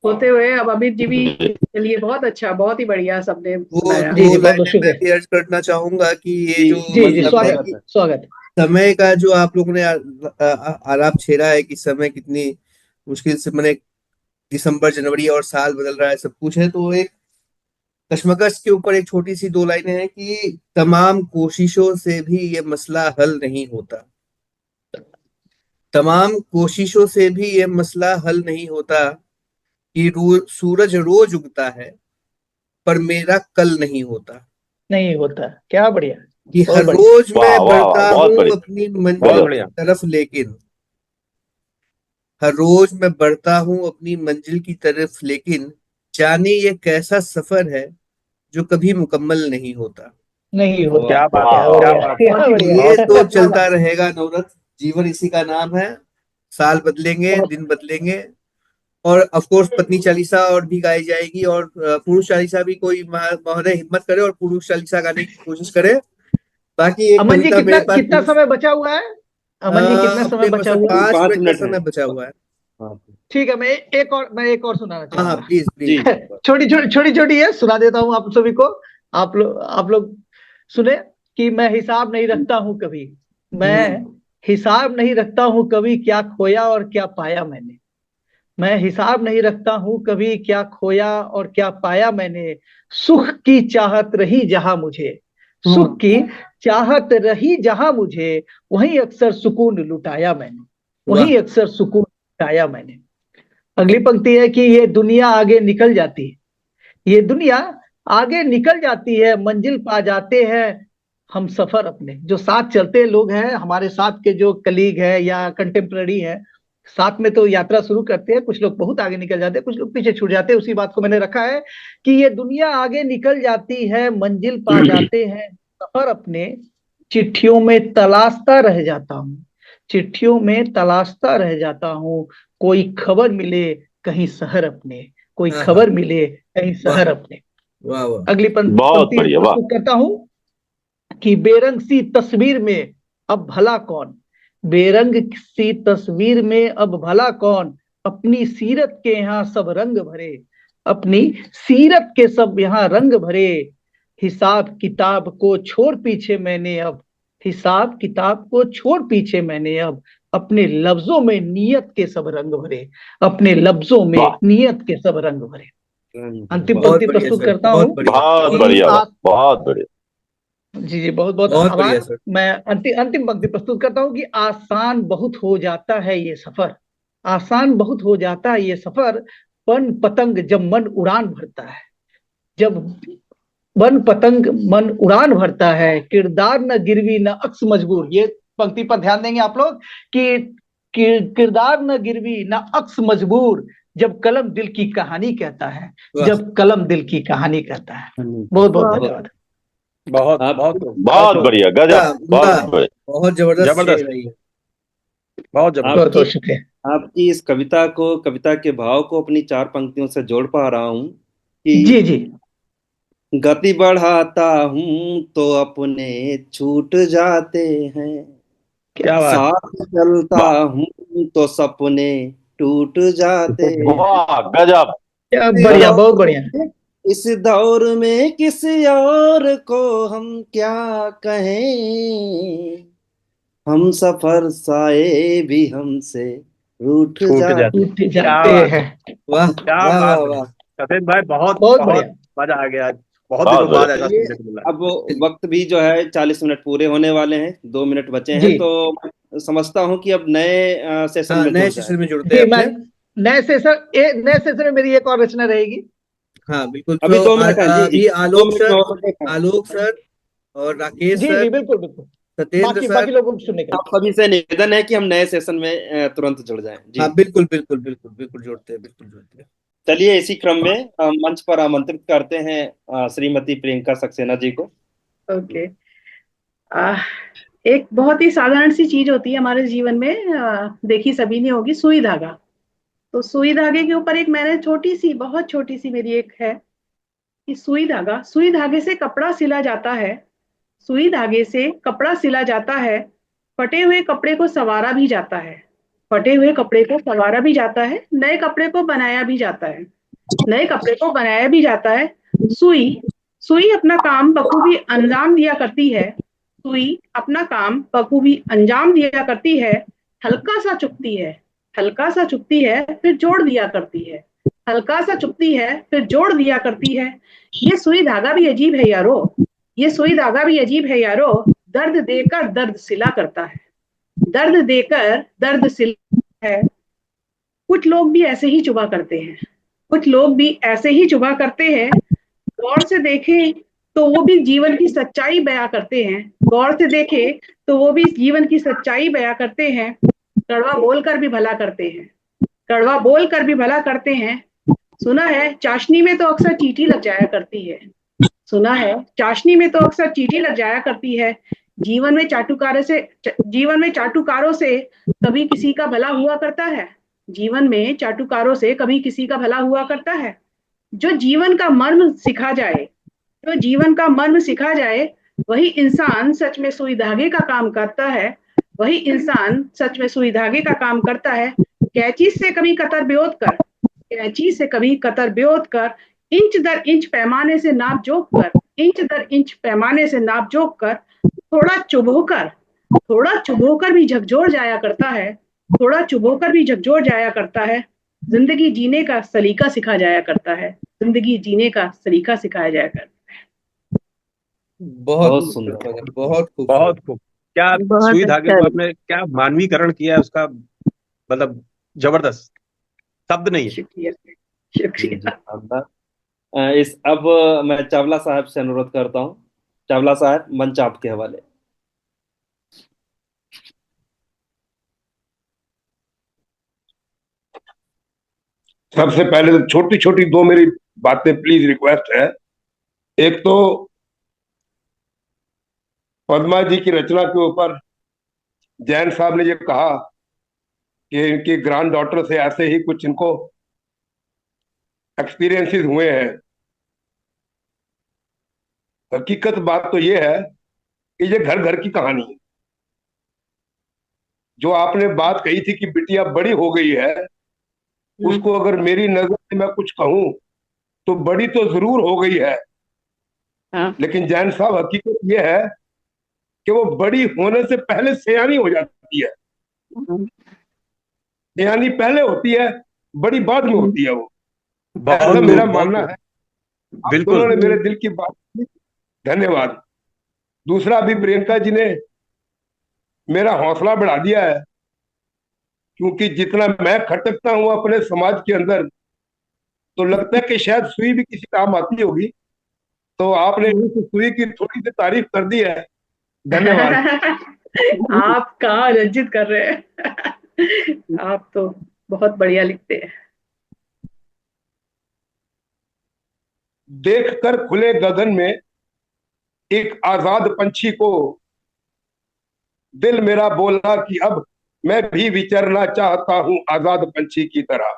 होते हुए अब अमित जी भी। चलिए बहुत अच्छा, बहुत ही बढ़िया सबने वो सुनाया। जी दो जी, बहुत बहुत लाइनें मैं शुक्रिया। भी अर्ज करना चाहूंगा कि ये जी जो जी जी, मतलब है स्वागत कि स्वागत। समय का जो आप लोगों ने आलाप छेड़ा है कि समय कितनी मुश्किल से, मैंने दिसंबर जनवरी और साल बदल रहा है, सब कुछ है, तो एक कश्मकश के ऊपर एक छोटी सी दो लाइनें हैं कि तमाम कोशिशों से भी ये मसला हल नहीं होता, तमाम कोशिशों से भी ये मसला हल नहीं होता कि सूरज रोज उगता है पर मेरा कल नहीं होता, नहीं होता, क्या बढ़िया, कि बहुत हर बढ़िया। रोज वाह मैं वाह वाह, बढ़ता बहुत हूँ बढ़िया, अपनी मंजिल बहुत गजब। की बढ़िया। तरफ, लेकिन हर रोज मैं बढ़ता हूँ अपनी मंजिल की तरफ, लेकिन जाने ये कैसा सफर है जो कभी मुकम्मल नहीं होता। नहीं होता। क्या बात क्या है, क्या बढ़िया, बात क्या है। बढ़िया। ये तो चलता रहेगा नवरत्न, जीवन इसी का नाम है। साल बदलेंगे, दिन बदलेंगे, और ऑफ कोर्स पत्नी चालीसा और भी गाई जाएगी, और पुरुष चालीसा भी कोई महोदय हिम्मत करे और पुरुष चालीसा गाने की कोशिश करे। बाकी एक अमन जी, कविता कितना मेरे पास कितना समय बचा हुआ है? अमन जी, कितना समय अपने पास बचा हुआ है? 5 मिनट का 5 मिनट समय है। बचा हुआ है। हाँ ठीक है, मैं एक और सुनाना हाँ हाँ, चाहूंगा। प्लीज जी प्लीज। छोटी छोटी है, सुना देता हूँ आप सभी को। आप लोग सुने कि मैं हिसाब नहीं रखता हूँ कभी। मैं हिसाब नहीं रखता हूँ कभी, क्या खोया और क्या पाया मैंने। मैं हिसाब नहीं रखता हूँ कभी, क्या खोया और क्या पाया मैंने। सुख की चाहत रही जहां मुझे, सुख की चाहत रही जहां मुझे, वहीं अक्सर सुकून लुटाया मैंने, वाह वहीं अक्सर सुकून लुटाया मैंने। अगली पंक्ति है कि ये दुनिया आगे निकल जाती है, ये दुनिया आगे निकल जाती है, मंजिल पा जाते हैं हम सफर अपने। जो साथ चलते लोग हैं, हमारे साथ के जो कलीग है या कंटेम्प्ररी है, साथ में तो यात्रा शुरू करते हैं, कुछ लोग बहुत आगे निकल जाते हैं, कुछ लोग पीछे छूट जाते हैं। उसी बात को मैंने रखा है कि ये दुनिया आगे निकल जाती है, मंजिल पा जाते हैं सफर अपने। चिट्ठियों में तलाशता रह जाता हूँ, चिट्ठियों में तलाशता रह जाता हूँ, कोई खबर मिले कहीं शहर अपने, कोई हाँ हाँ, खबर मिले कहीं वाह शहर अपने। वाह वाह। अगली बहुत पंक्ति बढ़िया, वाह। प्रस्तुत करता हूँ कि बेरंग सी तस्वीर में अब भला कौन, बेरंग सी तस्वीर में अब भला कौन, अपनी सीरत के यहाँ सब रंग भरे, अपनी सीरत के सब यहाँ रंग भरे। हिसाब किताब को छोड़ पीछे मैंने अब, हिसाब किताब को छोड़ पीछे मैंने अब, अपने लफ्जों में नियत के सब रंग भरे, अपने लफ्जों में वाह, नियत के सब रंग भरे। अंतिम बहुत पंक्ति बढ़िया प्रस्तुत सर, करता बहुत हूँ बढ़िया, बहुत बहुत कि बढ़िया, वाह, बढ़िया, बहुत बढ़िया। जी जी, बहुत बहुत बहुत बढ़िया आभार। सर। मैं अंतिम पंक्ति प्रस्तुत करता हूँ कि आसान बहुत हो जाता है ये सफर, आसान बहुत हो जाता है ये सफर, पन पतंग जब मन उड़ान भरता है, जब वन पतंग मन उड़ान भरता है, किरदार न गिरवी न अक्स मजबूर। ये पंक्ति पर ध्यान देंगे आप लोग कि किरदार न गिरवी न अक्स मजबूर, जब कलम दिल की कहानी कहता है, वाह, जब कलम दिल की कहानी कहता है। बहुत बहुत धन्यवाद। बहुत आप बहुत बहुत बहुत बढ़िया, उम्दा गजब, उम्दा, बहुत बढ़िया। बहुत जबरदस्त शेर जबरदस्त, है ये। बहुत जबरदस्त। बहुत आपकी बहुत शुक्रिया। आपकी इस कविता के भाव को अपनी 4 पंक्तियों से जोड़ पा रहा हूँ जी कि जी, गति बढ़ाता हूँ तो अपने छूट जाते हैं, क्या क्या बात। साथ चलता वाह, हूँ तो सपने टूट जाते हैं। वाह, गजब, क्या इस बढ़िया, गजब। बहुत दौर बढ़िया। में इस दौर में किसी और को हम क्या कहें, हम सफर साए भी हमसे रूठ छूट जाते। जाते। टूट क्या जाते बात, हैं। वाह क्या वाह वाह बात है वाह। सफेद भाई, बहुत बहुत बहुत बढ़िया। मजा आ गया आज। बहुत बहुत दिनों बाद बढ़िया। ऐसा चलिए, सुनने को मिला। अब वक्त भी जो है 40 मिनट पूरे होने वाले हैं, 2 मिनट बचे जी हैं, तो मैं समझता हूँ कि अब नए सेशन हाँ, में नए जुड़ जाए। सेशन में जुड़ते हैं जी, मैं अपने। नए सेशन में मेरी एक और रचना रहेगी। हाँ बिल्कुल, अभी तो 2 मिनट है, जी जी, अभी दो आलोक मिनट में सर, हो सके तो। आलोक सर और राकेश जी जी, सर, बिल्कुल बिल्कुल। सत्येंद्र बाकी सर। बाकी लोगों को सुनने के आप लिए। सभी से निवेदन है कि हम नए सेशन में तुरंत जुड़ जाएं जी। हाँ बिल्कुल बिल्कुल बिल्कुल बिल्कुल जोड़ते हैं, बिल्कुल जोड़ते हैं। चलिए, इसी क्रम में मंच पर आमंत्रित करते हैं श्रीमती प्रियंका सक्सेना जी को। ओके। एक बहुत ही साधारण सी चीज होती है हमारे जीवन में, देखी सभी ने होगी, सुई धागा। तो सुई धागे के ऊपर एक मैंने छोटी सी, बहुत छोटी सी मेरी एक है कि सुई धागा, सुई धागे से कपड़ा सिला जाता है, सुई धागे से कपड़ा सिला जाता है, फटे हुए कपड़े को संवारा भी जाता है, फटे हुए कपड़े को संवारा भी जाता है, नए कपड़े को बनाया भी जाता है, नए कपड़े को बनाया भी जाता है। सुई, सुई अपना काम बखूबी अंजाम दिया करती है, सुई अपना काम बखूबी अंजाम दिया करती है, हल्का सा चुभती है, हल्का सा चुभती है फिर जोड़ दिया करती है, हल्का सा चुभती है फिर जोड़ दिया करती है। ये सुई धागा भी अजीब है यारो, ये सुई धागा भी अजीब है यारो, दर्द देकर दर्द सिला करता है, दर्द देकर दर्द सिला है। कुछ लोग भी ऐसे ही चुभा करते हैं, कुछ लोग भी ऐसे ही चुभा करते हैं, गौर से देखें तो वो भी जीवन की सच्चाई बयां करते हैं, गौर से देखें तो वो भी जीवन की सच्चाई बयां करते हैं, कड़वा बोलकर भी भला करते हैं, कड़वा बोलकर भी भला करते हैं। सुना है चाशनी में तो अक्सर चींटी लग जाया करती है। सुना है चाशनी में तो अक्सर चींटी लग जाया करती है। जीवन में चाटुकारों से कभी किसी का भला हुआ करता है। जीवन में चाटुकारों से कभी किसी का भला हुआ करता है। जो जीवन का मर्म सिखा जाए जो जीवन का मर्म सिखा जाए वही इंसान सच में सुई धागे का काम करता है। वही इंसान सच में सुई धागे का काम करता है। कैंची से कभी कतर ब्योत कर कैंची से कभी कतर ब्योत कर इंच दर इंच पैमाने से नाप जोक कर इंच दर इंच पैमाने से नाप जोक कर थोड़ा चुभोकर भी झकझोर जाया करता है। थोड़ा चुभोकर भी झकझोर जाया करता है। जिंदगी जीने का सलीका सिखा जाया करता है। जिंदगी जीने का सलीका सिखाया जाया करता बहुत बहुत खूबसूरत सुंदर। मगर बहुत खूबसूरत। बहुत खूब। क्या है। बहुत सुई धागे अच्छा को आपने क्या मानवीकरण किया है उसका, मतलब जबरदस्त, शब्द नहीं है। है। शुक्रिया जी शुक्रिया। शानदार। अब मैं चावला साहब से अनुरोध करता हूँ। चावला साहब, मंच आपके हवाले। सबसे पहले तो छोटी छोटी दो मेरी बातें प्लीज रिक्वेस्ट है। एक तो पद्मा जी की रचना के ऊपर जैन साहब ने ये कहा कि इनकी ग्रैंड डॉटर से ऐसे ही कुछ इनको एक्सपीरियंसेस हुए हैं। हकीकत बात तो ये है कि ये घर घर की कहानी है। जो आपने बात कही थी कि बिटिया बड़ी हो गई है, उसको अगर मेरी नजर से मैं कुछ कहूं तो बड़ी तो जरूर हो गई है, हाँ लेकिन जैन साहब हकीकत ये है कि वो बड़ी होने से पहले सयानी हो जाती है। सयानी पहले होती है, बड़ी बाद में होती है वो। ऐसा बहुत मेरा खूब, बहुत मानना खूब। है। आप दोनों बिल्कुल। ने मेरे दिल की बात की, धन्यवाद। दूसरा, अभी प्रियंका जी ने मेरा हौसला बढ़ा दिया है, क्योंकि जितना मैं खटकता हूं अपने समाज के अंदर, तो लगता है कि शायद सुई भी किसी काम आती होगी। तो आपने उस सुई की थोड़ी सी तारीफ कर दी है, धन्यवाद। आप कहाँ रंजित कर रहे हैं। आप तो बहुत बढ़िया लिखते हैं। देखकर खुले गगन में एक आजाद पंछी को, दिल मेरा बोला कि अब मैं भी विचरना चाहता हूं आजाद पंछी की तरह।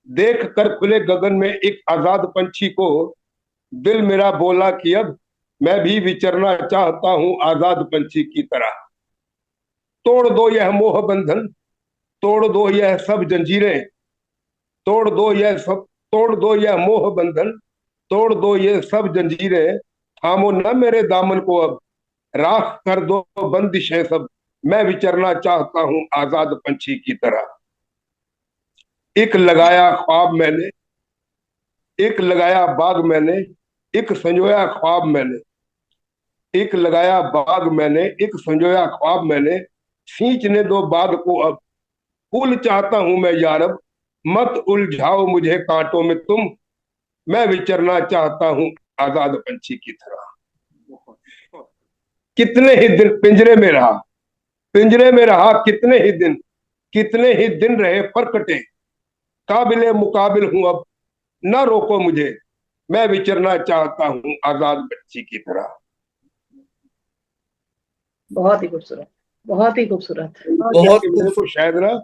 देख कर खुले गगन में एक आजाद पंछी को, दिल मेरा बोला कि अब मैं भी विचरना चाहता हूं आजाद पंछी की तरह। तोड़ दो यह मोह बंधन, तोड़ दो यह सब जंजीरें, तोड़ दो यह सब, तोड़ दो यह मोह बंधन, तोड़ दो ये सब जंजीरें, थामो न मेरे दामन को अब, राख कर दो बंदिशें सब, मैं विचरना चाहता हूं आजाद पंछी की तरह। एक लगाया ख्वाब मैंने, एक लगाया बाग मैंने, एक संजोया ख्वाब मैंने, एक लगाया बाग मैंने, एक संजोया ख्वाब मैंने, सींचने दो बाग को अब, फूल चाहता हूं मैं यारब, मत उलझाओ मुझे कांटों में तुम, मैं विचरना चाहता हूं आजाद पंछी की तरह। कितने ही दिन पिंजरे में रहा, पिंजरे में रहा कितने ही दिन रहे पर कटे, काबिले मुकाबिल हूं अब, ना रोको मुझे, मैं विचरना चाहता हूं आजाद पंछी की तरह। बहुत ही खूबसूरत, बहुत ही खूबसूरत। बहुत मेरे को शायद ना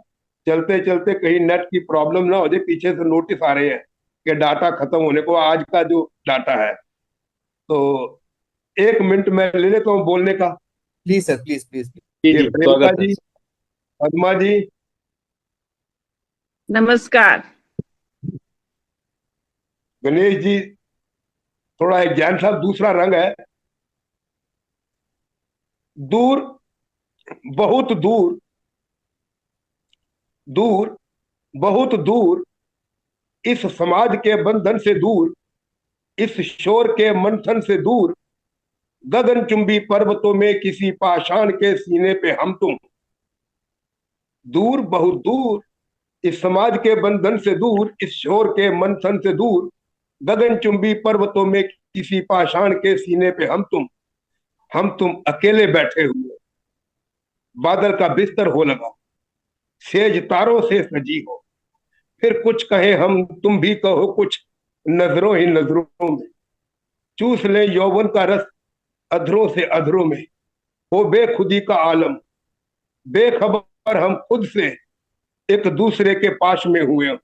चलते चलते कहीं नेट की प्रॉब्लम ना हो जाए, पीछे से नोटिस आ रहे हैं कि डाटा खत्म होने को, आज का जो डाटा है। तो 1 मिनट मैं ले लेता हूँ बोलने का। Please sir, please please. जी ये जी, प्रियंका स्वागत है। जी, पद्मा जी, नमस्कार। गणेश जी, थोड़ा एक ज्ञान साहब दूसरा रंग है। दूर, बहुत दूर, दूर, बहुत दूर, इस समाज के बंधन से दूर, इस शोर के मंथन से दूर, गगनचुंबी पर्वतों में किसी पाषाण के सीने पे हम तुम। दूर, बहुत दूर, इस समाज के बंधन से दूर, इस शोर के मंथन से दूर, गगनचुंबी पर्वतों में किसी पाषाण के सीने पे हम तुम अकेले बैठे हुए, बादल का बिस्तर हो लगा, सेज तारों से सजी हो, फिर कुछ कहे हम, तुम भी कहो कुछ, नजरों ही नजरों में चूस ले यौवन का रस, अधरों से अधरों में हो बेखुदी का आलम, बेखबर हम खुद से एक दूसरे के पास में हुए।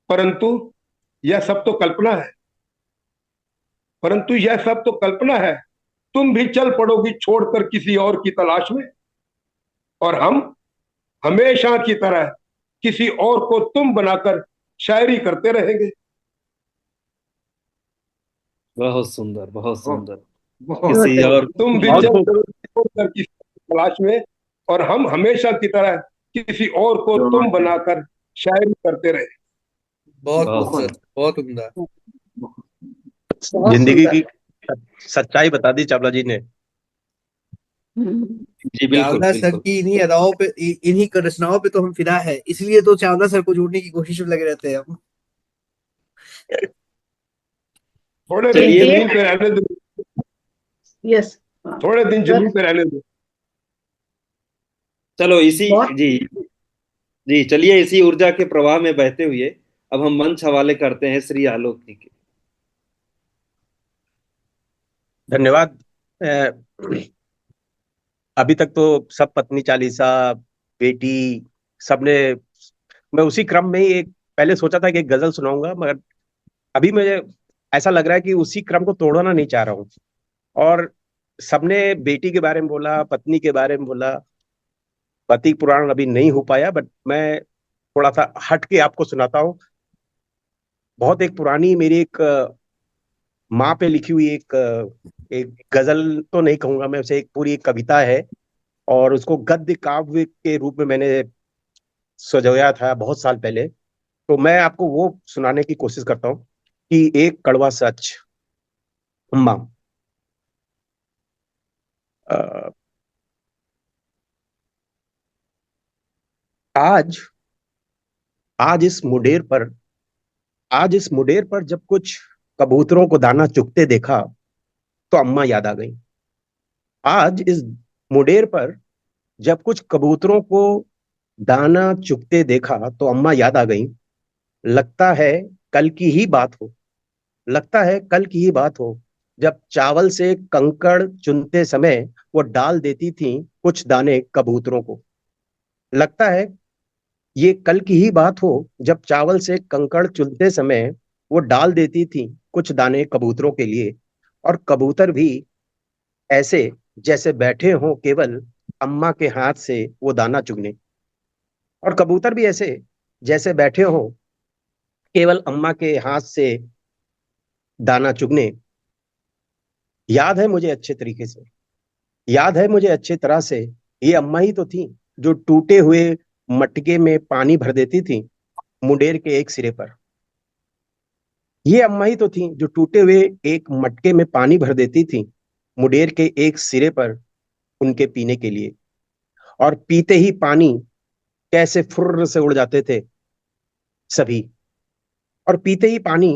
परंतु यह सब तो कल्पना है, परंतु यह सब तो कल्पना है। तुम भी चल पड़ोगी छोड़कर किसी और की तलाश में, और हम हमेशा की तरह किसी और को तुम बनाकर शायरी करते रहेंगे। बहुत सुंदर, बहुत सुंदर। बहुत किसी और तुम भी चल पड़ोगी छोड़कर किसी की तलाश में, और हम हमेशा की तरह किसी और को तुम बनाकर शायरी करते रहे। बहुत बहुत खूबसूरत, बहुत उम्दा। बहुत जिंदगी सुंदर। की सच्चाई बता दी चावला जी ने। जी बिल्कुल चावला सर बिल्कुल। की इन्हीं अदाओं पे, इन्हीं रचनाओं पे तो हम फिदा है, इसलिए तो चावला सर को जोड़ने की कोशिश में लगे रहते हैं हम। थोड़े दिन चलिए जमीन पे रहने दो, यस। थोड़े दिन सर जमीन पे रहने दो। चलो इसी बहुत जी जी चलिए इसी ऊर्जा के प्रवाह में बहते हुए अब हम मंच हवाले करते हैं श्री आलोक जी के। धन्यवाद। अ, अभी तक तो सब पत्नी चालीसा, बेटी, सबने, मैं उसी क्रम में ही एक पहले सोचा था कि एक गजल सुनाऊंगा, मगर अभी मुझे ऐसा लग रहा है कि उसी क्रम को तोड़ना नहीं चाह रहा हूँ। और सबने बेटी के बारे में बोला, पत्नी के बारे में बोला, पति पुराण अभी नहीं हो पाया, बट मैं थोड़ा सा हट के आपको सुनाता हूँ। बहुत एक पुरानी मेरी एक माँ पे लिखी हुई एक गजल तो नहीं कहूंगा मैं उसे, एक पूरी एक कविता है, और उसको गद्य काव्य के रूप में मैंने सजोया था बहुत साल पहले। तो मैं आपको वो सुनाने की कोशिश करता हूँ कि एक कड़वा सच। अम्मा, अ, आज आज इस मुडेर पर आज इस मुडेर पर जब कुछ कबूतरों को दाना चुगते देखा तो अम्मा याद आ गई। आज इस मुडेर पर जब कुछ कबूतरों को दाना चुगते देखा तो अम्मा याद आ गई। लगता है कल की ही बात हो लगता है कल की ही बात हो, जब चावल से कंकड़ चुनते समय वो डाल देती थी कुछ दाने कबूतरों को। लगता है ये कल की ही बात हो, जब चावल से कंकड़ चुनते समय वो डाल देती थी कुछ दाने कबूतरों के लिए। और कबूतर भी ऐसे जैसे बैठे हों केवल अम्मा के हाथ से वो दाना चुगने। और कबूतर भी ऐसे जैसे बैठे हों केवल अम्मा के हाथ से दाना चुगने। याद है मुझे अच्छे तरीके से, याद है मुझे अच्छे तरह से, ये अम्मा ही तो थी जो टूटे हुए मटके में पानी भर देती थी मुंडेर के एक सिरे पर। ये अम्मा ही तो थी जो टूटे हुए एक मटके में पानी भर देती थी मुंडेर के एक सिरे पर उनके पीने के लिए। और पीते ही पानी कैसे फुर्र से उड़ जाते थे सभी। और पीते ही पानी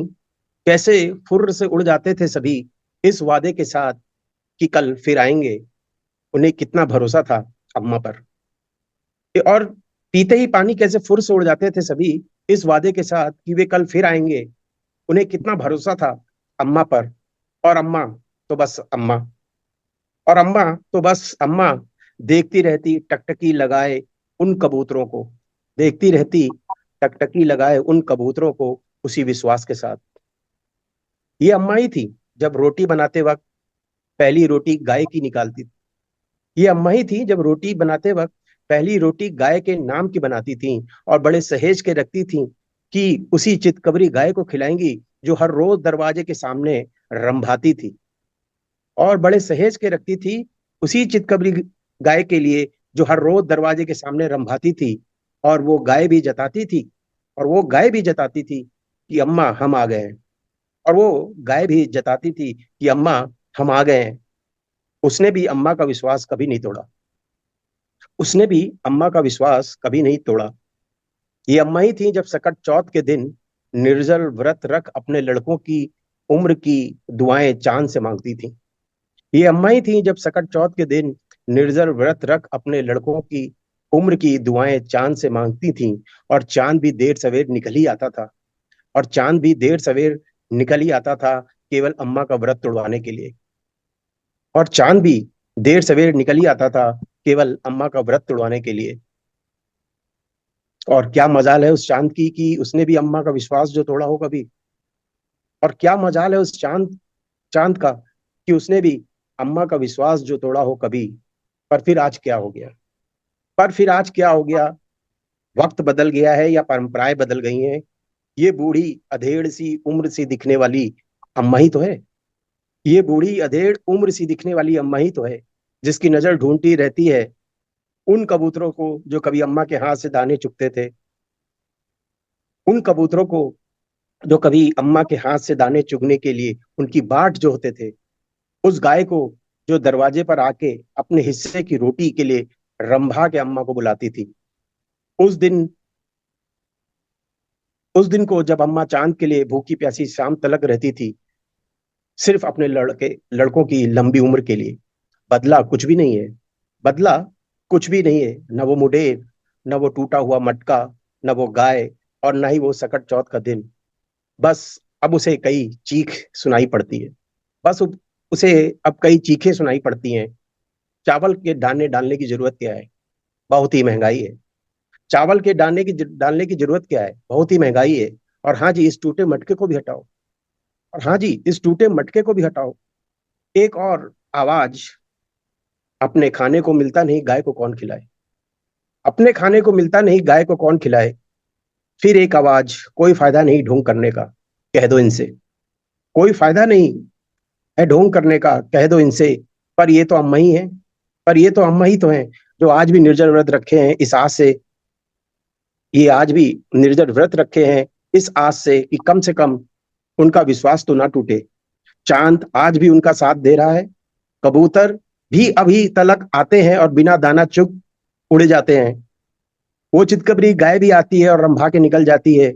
कैसे फुर्र से उड़ जाते थे सभी, इस वादे के साथ कि कल फिर आएंगे। उन्हें कितना भरोसा था अम्मा पर। और पीते ही पानी कैसे फुर्र से उड़ जाते थे सभी, इस वादे के साथ कि वे कल फिर आएंगे। उन्हें कितना भरोसा था अम्मा पर। और अम्मा तो बस अम्मा और अम्मा तो बस अम्मा देखती रहती टकटकी लगाए उन कबूतरों को, देखती रहती टकटकी लगाए उन कबूतरों को उसी विश्वास के साथ। ये अम्मा ही थी जब रोटी बनाते वक्त पहली रोटी गाय की निकालती थी। ये अम्मा ही थी जब रोटी बनाते वक्त पहली रोटी गाय के नाम की बनाती थी, और बड़े सहेज के रखती थी कि उसी चितकबरी गाय को खिलाएंगी जो हर रोज दरवाजे के सामने रंभाती थी। और बड़े सहेज के रखती थी उसी चितकबरी गाय के लिए जो हर रोज दरवाजे के सामने रंभाती थी। और वो गाय भी जताती थी और वो गाय भी जताती थी कि अम्मा हम आ गए हैं। और वो गाय भी जताती थी कि अम्मा हम आ गए हैं। उसने भी अम्मा का विश्वास कभी नहीं तोड़ा। उसने भी अम्मा का विश्वास कभी नहीं तोड़ा। ये अम्मा ही थी जब सकट चौथ के दिन निर्जल व्रत रख अपने लड़कों की उम्र की दुआएं चांद से मांगती थी। ये अम्मा ही थी जब सकट चौथ के दिन निर्जल व्रत रख अपने लड़कों की उम्र की दुआएं चांद से मांगती थीं, और चांद भी देर सवेर निकल ही आता था। और चांद भी देर सवेर निकल ही आता था केवल अम्मा का व्रत तुड़वाने के लिए। और चांद भी देर सवेर निकल ही आता था केवल अम्मा का व्रत तुड़वाने के लिए। और क्या मजाल है उस चांद की कि उसने भी अम्मा का विश्वास जो तोड़ा हो कभी। और क्या मजाल है उस चांद चांद का कि उसने भी अम्मा का विश्वास जो तोड़ा हो कभी। पर फिर आज क्या हो गया? पर फिर आज क्या हो गया? वक्त बदल गया है या परंपराएं बदल गई हैं? ये बूढ़ी अधेड़ सी उम्र सी दिखने वाली अम्मा ही तो है। ये बूढ़ी अधेड़ उम्र सी दिखने वाली अम्मा ही तो है, जिसकी नजर ढूंढती रहती है उन कबूतरों को जो कभी अम्मा के हाथ से दाने चुगते थे। उन कबूतरों को जो कभी अम्मा के हाथ से दाने चुगने के लिए उनकी बाट जो होते थे। उस गाय को जो दरवाजे पर आके अपने हिस्से की रोटी के लिए रंभा के अम्मा को बुलाती थी। उस दिन उस दिन को जब अम्मा चांद के लिए भूखी प्यासी शाम तलक रहती थी, सिर्फ अपने लड़कों की लंबी उम्र के लिए। बदला कुछ भी नहीं है। बदला कुछ भी नहीं है। न वो मुडेर, न वो टूटा हुआ मटका, न वो गाय, और न ही वो सकट चौथ का दिन। बस अब उसे कई चीख सुनाई पड़ती है। बस उसे अब कई चीखें सुनाई पड़ती हैं। चावल के दाने डालने की जरूरत क्या है? बहुत ही महंगाई है। चावल के डालने की जरूरत क्या है? बहुत ही महंगाई है। और हाँ जी, इस टूटे मटके को भी हटाओ। और हाँ जी, इस टूटे मटके को भी हटाओ। एक और आवाज, अपने खाने को मिलता नहीं गाय को कौन खिलाए। अपने खाने को मिलता नहीं गाय को कौन खिलाए। फिर एक आवाज, कोई फायदा नहीं ढोंग करने का, कह दो इनसे। कोई फायदा नहीं है ढोंग करने का, कह दो इनसे। पर ये तो अम्मा ही है। पर ये तो अम्मा ही तो हैं जो आज भी निर्जल व्रत रखे हैं इस आस से। ये आज भी निर्जल व्रत रखे हैं इस आस से कम से कम उनका विश्वास तो ना टूटे। चांद आज भी उनका साथ दे रहा है। कबूतर भी अभी तलक आते हैं और बिना दाना चुग उड़े जाते हैं। वो चितकबरी गाय भी आती है और रंभा के निकल जाती है।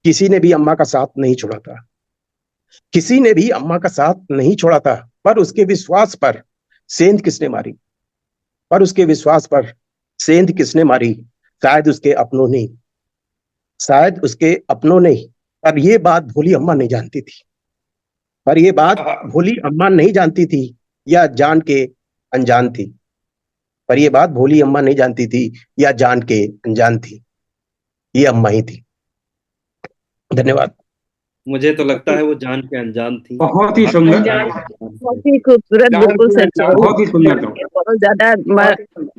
किसी ने भी अम्मा का साथ नहीं छोड़ा था। किसी ने भी अम्मा का साथ नहीं छोड़ा था। पर उसके विश्वास पर सेंध किसने मारी? पर उसके विश्वास पर सेंध किसने मारी? शायद उसके अपनों ने। शायद उसके अपनों ने। पर ये बात भोली अम्मा नहीं जानती थी। पर ये बात भोली अम्मा नहीं जानती थी, या जान के अनजान थी। पर ये बात भोली अम्मा नहीं जानती थी, या जान के अनजान थी। ये अम्मा ही थी। धन्यवाद। मुझे तो लगता है वो जान के अनजान थी। बहुत ही सुंदर, बहुत ही खूबसूरत, बिल्कुल सच, बहुत ही सुंदर था। बहुत ज्यादा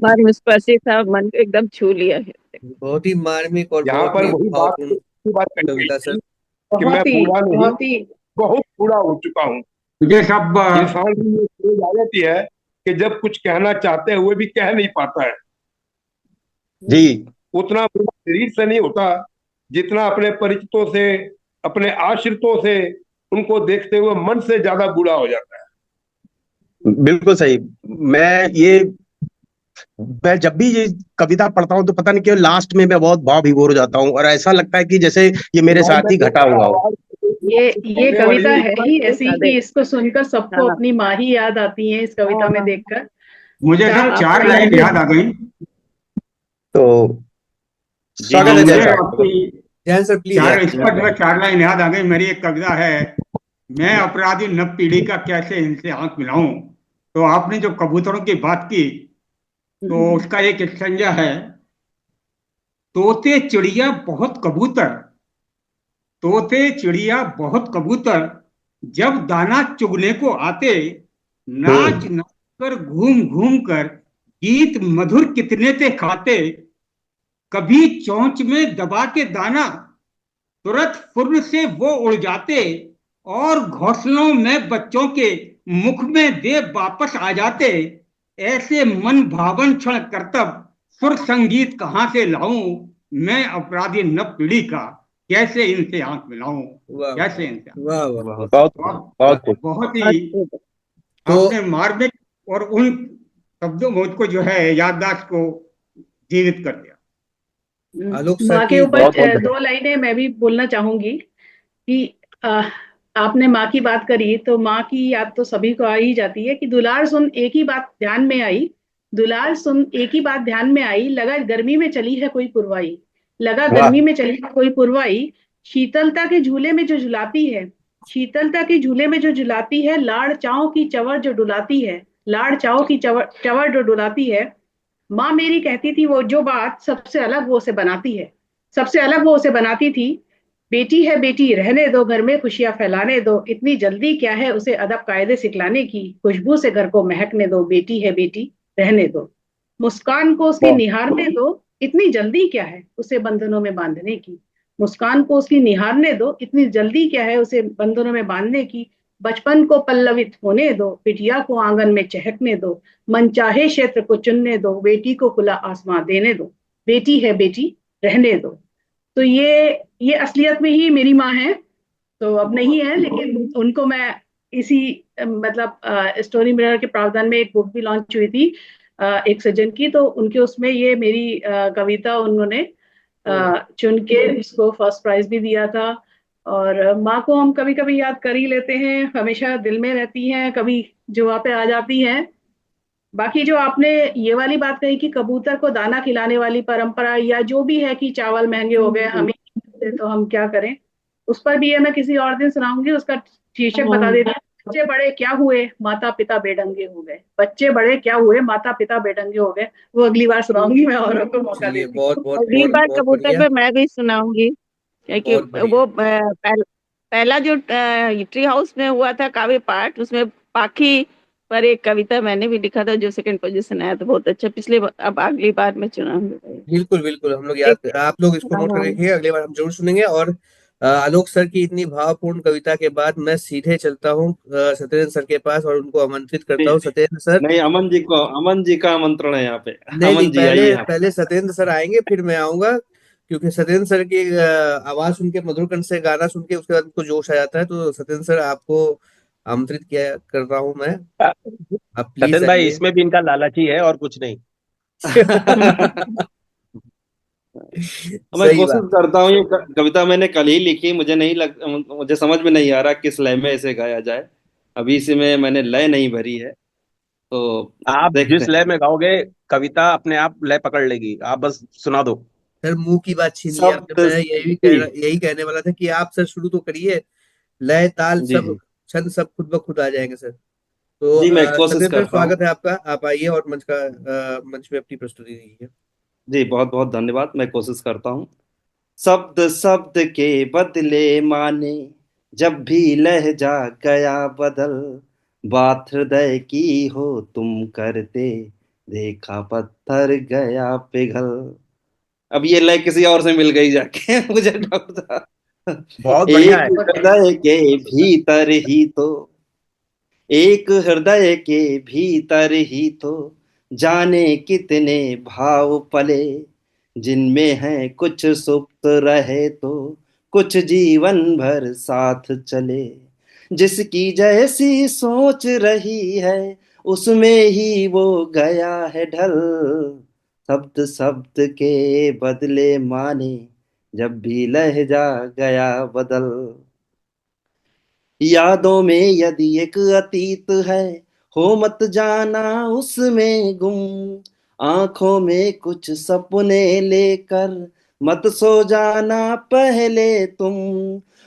मर्मस्पर्शी था, मन को एकदम छू लिया है। बहुत ही मार्मिक और यहाँ बहुत पर ही वही बात कही कविता गई सर। कि मैं बूढ़ा नहीं, बहुत बूढ़ा हो चुका हूँ। मुझे सब इंसान की ये सोच आ जाती है कि जब कुछ कहना चाहते हुए भी कह नहीं पाता है। जी, उतना बूढ़ा शरीर से नहीं होता जितना अपने परिचितों से, अपने आश्रितों से, उनको देखते हुए मन से ज्यादा बूढ़ा हो जाता है। बिल्कुल सही। मैं जब भी ये कविता पढ़ता हूँ तो पता नहीं क्यों लास्ट में मैं बहुत भाव विभोर हो जाता हूँ, और ऐसा लगता है कि जैसे ये मेरे साथ ही घटा हुआ हो। ये कविता है ही ऐसी कि इसको सुनकर सबको हाँ। अपनी माँ ही याद आती है इस कविता में देखकर। मुझे सब चार लाइन याद आ गई। तो स्वागत है जैन साहब। Jain sir please. चार स्पष्ट में चार लाइन याद आ गई। मेरी एक कविता है, मैं अपराधी नव पीढ़ी का कैसे इनसे आंख मिलाऊं। तो आपने जो कबूतरों की बात की, तो उसका एक संज्ञा है, तोते चिड़िया बहुत कबूतर, तोते चिड़िया बहुत कबूतर, जब दाना चुगने को आते, नाच नाच कर घूम घूम कर गीत मधुर कितने थे खाते, कभी चोंच में दबा के दाना तुरंत फुर्र से वो उड़ जाते, और घोंसलों में बच्चों के मुख में दे वापस आ जाते। ऐसे मन भावन क्षण करतब सुर संगीत कहाँ से लाऊं, मैं अपराधी नव पीढ़ी का कैसे इनसे आंख मिलाऊं। कैसे इनसे बहुत ही आपने मार्मिक और उन शब्दों मुझको जो है याददाश्त को जीवित कर दिया। माँ के ऊपर दो लाइनें मैं भी बोलना चाहूंगी कि आपने माँ की बात करी तो माँ की याद तो सभी को आ ही जाती है कि दुलार सुन एक ही बात ध्यान में आई दुलार सुन एक ही बात ध्यान में आई, लगा गर्मी में चली है कोई पुरवाई, लगा वाह गर्मी में चली है कोई पुरवाई, शीतलता के झूले में जो झुलाती है, शीतलता के झूले में जो झुलाती है, लाड़ चाव की चवर जो डुलाती है, लाड़ चाव की चवर चवर जो डुलाती है। माँ मेरी कहती थी वो जो बात सबसे अलग वो उसे बनाती है, सबसे अलग वो उसे बनाती थी। बेटी है बेटी रहने दो, घर में खुशियां फैलाने दो, इतनी जल्दी क्या है उसे अदब कायदे सिखलाने की, खुशबू से घर को महकने दो, बेटी है बेटी रहने दो। मुस्कान को उसकी वाह निहारने दो, इतनी जल्दी क्या है उसे बंधनों में बांधने की, मुस्कान को उसकी निहारने दो, इतनी जल्दी क्या है उसे बंधनों में बांधने की। बचपन को पल्लवित होने दो, बिटिया को आंगन में चहकने दो, मनचाहे क्षेत्र को चुनने दो, बेटी को खुला आसमां देने दो, बेटी है बेटी रहने दो। तो ये असलियत में ही मेरी माँ है, तो अब नहीं है, लेकिन उनको मैं इसी मतलब स्टोरी मिरर के प्रावधान में एक बुक भी लॉन्च हुई थी एक सज्जन की, तो उनके उसमें ये मेरी कविता उन्होंने चुन के उसको फर्स्ट प्राइज भी दिया था। और माँ को हम कभी कभी याद कर ही लेते हैं, हमेशा दिल में रहती हैं, कभी जुआ पे आ जाती हैं। बाकी जो आपने ये वाली बात कही कि कबूतर को दाना खिलाने वाली परंपरा, या जो भी है कि चावल महंगे हो गए हमें तो हम क्या करें, उस पर भी ये मैं किसी और दिन सुनाऊंगी। उसका शीर्षक बता देती हूँ, बच्चे बड़े क्या हुए माता पिता बेढंगे हो गए, बच्चे बड़े क्या हुए माता पिता बेढंगे हो गए। वो अगली बार सुनाऊंगी, मैं औरों को मौका चलिए, देती बहुत हूँ। बहुत अगली बहुत बार बहुत कबूतर बढ़िया। पे मैं भी सुनाऊंगी, क्योंकि बहुत बढ़िया। वो पहला जो ट्री हाउस में हुआ था काव्य पाठ, उसमें पाखी पर एक कविता मैंने भी लिखा था जो सेकंड पोजीशन आया था, बहुत अच्छा। अब अगली बार मैं चुनाऊंगी। बिल्कुल बिल्कुल, हम लोग एक याद, आप लोग इसको नोट कर हाँ, रखिए, अगली बार हम जरूर सुनेंगे। और आलोक सर की इतनी भावपूर्ण कविता के बाद मैं सीधे चलता हूँ सत्येंद्र सर के पास और उनको आमंत्रित करता नहीं हूँ। सत्येंद्र सर, नहीं, अमन जी का आमंत्रण है यहाँ पे। नहीं नहीं, अमन जी पहले आइए यहाँ पहले सत्येंद्र सर आएंगे फिर मैं आऊंगा, क्योंकि सत्येंद्र सर की आवाज सुन के, मधुर कंठ से गाना सुन के उसके बाद उनको जोश आ जाता है। तो सत्येंद्र सर, आपको आमंत्रित किया कर रहा हूँ मैं, आप प्लीज सत्यन भाई, आइए। इसमें भी इनका लालची है और कुछ नहीं। मैं सही कोशिश बात। करता हूँ। ये कविता मैंने कल ही लिखी, मुझे समझ में नहीं आ रहा किस लय में इसे गाया जाए। अभी इसे में मैंने लय नहीं भरी है, तो आप देखते जिस हैं। लय में गाओगे, कविता अपने आप लय पकड़ लेगी, आप बस सुना दो। सर, मुंह की बात छीन लिया आपने, शब्द मैं यही कहने वाला था कि आप सर शुरू तो करिए, लय ताल जी सब जी छंद सब खुद ब खुद आ जाएंगे सर। तो जी, मैं कोशिश सत्येंद्र सर, करता हूँ। स्वागत है आपका, आप आइए और मंच में अपनी प्रस्तुति दीजिए। जी, बहुत बहुत धन्यवाद, मैं कोशिश करता हूँ। शब्द शब्द के बदले माने, जब भी लहजा गया बदल, बात हृदय की हो तुम करते, देखा पत्थर गया पिघल। अब ये लय किसी और से मिल गई जाके मुझे डाउट था। बहुत बढ़िया एक है। हृदय के भीतर ही तो, एक हृदय के भीतर ही तो, जाने कितने भाव पले, जिनमें है कुछ सुप्त रहे तो, कुछ जीवन भर साथ चले। जिसकी जैसी सोच रही है, उसमें ही वो गया है ढल। शब्द शब्द के बदले माने, जब भी लहजा गया बदल। यादों में यदि एक अतीत है, हो मत जाना उसमें गुम। आंखों में कुछ सपने लेकर, मत सो जाना पहले तुम।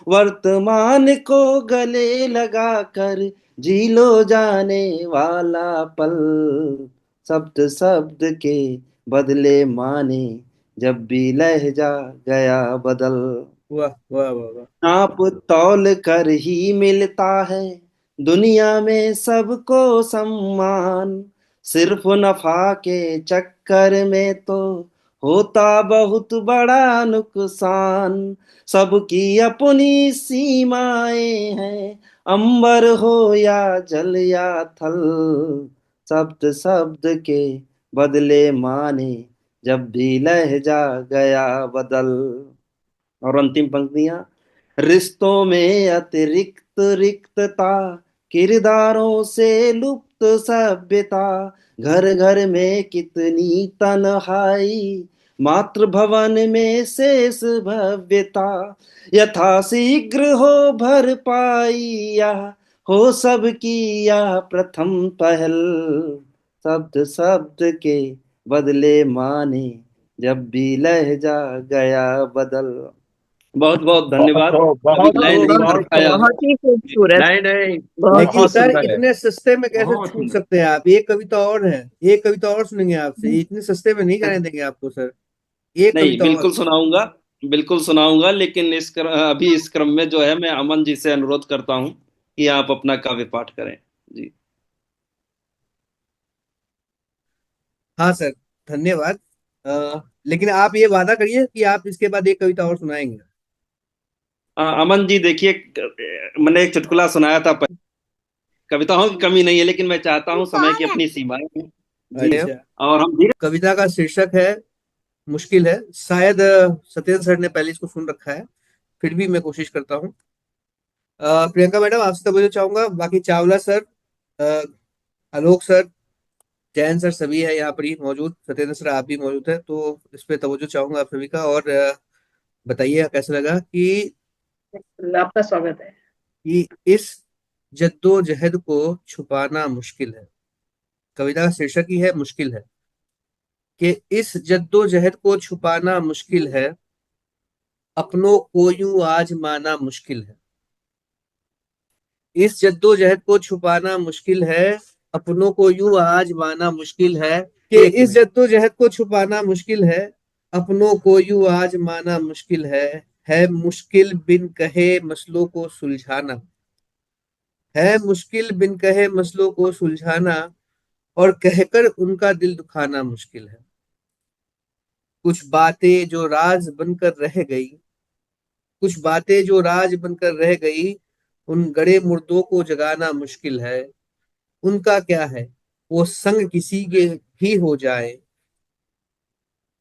वर्तमान को गले लगा कर, जी लो जाने वाला पल। शब्द शब्द के बदले माने, जब भी लहजा गया बदल। वाह वाह वाह वाह। नाप तौल कर ही मिलता है दुनिया में सबको सम्मान। सिर्फ नफा के चक्कर में तो होता बहुत बड़ा नुकसान। सबकी अपनी सीमाएं हैं, अंबर हो या जल या थल। शब्द शब्द के बदले माने, जब भी लहजा गया बदल। और अंतिम पंक्तियां, रिश्तों में अतिरिक्त रिक्तता, किरदारों से लुप्त सभ्यता, घर घर में कितनी तन्हाई, मातृ भवन में शेष भव्यता। यथा शीघ्र हो भरपाई, या हो सबकी या प्रथम पहल। शब्द शब्द के बदले माने, जब भी लहजा गया बदल। बहुत बहुत धन्यवाद। अभी बहुत लय खूब, नहीं कर बहुत पाया खूब। हूँ। बहुत ही खूबसूरत। नहीं नहीं, बहुत लेकिन बहुत सर सुंदर है, इतने सस्ते में कैसे बहुत छूट सुंदर। सकते हैं आप? एक कविता और है, एक कविता और सुनेंगे आपसे, ये इतने सस्ते में नहीं जाने देंगे आपको सर। एक नहीं, कविता और। बिल्कुल सुनाऊंगा, बिल्कुल सुनाऊंगा, लेकिन अभी इस क्रम में जो है मैं अमन जी से अनुरोध करता हूँ कि आप अपना काव्य पाठ करें। जी। हाँ सर, धन्यवाद। लेकिन आप ये वादा करिए कि आप इसके बाद एक कविता और सुनाएंगे। अमन जी देखिए, मैंने एक चुटकुला सुनाया था। कविताओं की कमी नहीं है, लेकिन मैं चाहता हूँ, समय की अपनी सीमाएं हैं। जी। अच्छा, और हम धीरे। कविता का शीर्षक है मुश्किल है। शायद सत्येंद्र सर ने पहले इसको सुन रखा है, फिर भी मैं कोशिश करता हूँ। प्रियंका मैडम आपसे तवज्जो चाहूंगा, बाकी चावला सर, अ, आलोक सर, जैन सर सभी है यहाँ पर ही मौजूद, सत्येंद्र सर आप भी मौजूद है, तो इस पे तवज्जो चाहूंगा आप सभी का। और बताइए कैसा लगा आपका स्वागत है। कि इस जद्दोजहद को छुपाना मुश्किल है। कविता का शीर्षक ही है मुश्किल है, कि इस जद्दोजहद को छुपाना मुश्किल है, अपनों को यूं आजमाना मुश्किल है। इस जद्दोजहद को छुपाना मुश्किल है, अपनों को यूं आजमाना मुश्किल है। कि इस जद्दोजहद को छुपाना मुश्किल है, अपनों को यूं आजमाना मुश्किल है मुश्किल बिन कहे मसलों को सुलझाना, है मुश्किल बिन कहे मसलों को सुलझाना, और कहकर उनका दिल दुखाना मुश्किल है। कुछ बातें जो राज बनकर रह गई, कुछ बातें जो राज बनकर रह गई, उन गड़े मुर्दों को जगाना मुश्किल है। उनका क्या है, वो संग किसी के भी हो जाए,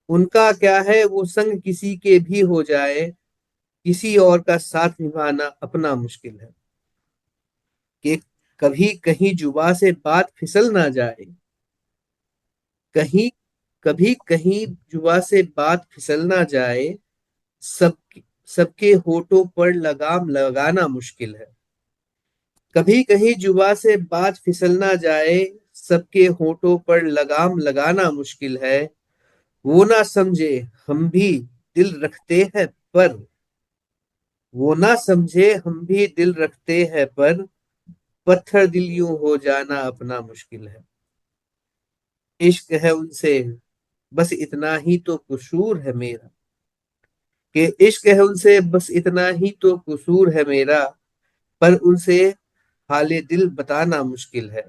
उनका क्या है वो संग किसी के भी हो जाए, किसी और का साथ निभाना अपना मुश्किल है। कि कभी कहीं जुबा से बात फिसल ना जाए, कहीं कभी कहीं जुबा से बात फिसल ना जाए, सब सबके होठों पर लगाम लगाना मुश्किल है। कभी कहीं जुबा से बात फिसल ना जाए, सबके होठों पर लगाम लगाना मुश्किल है। वो ना समझे हम भी दिल रखते हैं पर, वो ना समझे हम भी दिल रखते हैं पर, पत्थर दिल यूं हो जाना अपना मुश्किल है। इश्क है उनसे बस इतना ही तो कसूर है मेरा, कि इश्क है उनसे बस इतना ही तो कसूर है मेरा, पर उनसे हाले दिल बताना मुश्किल है।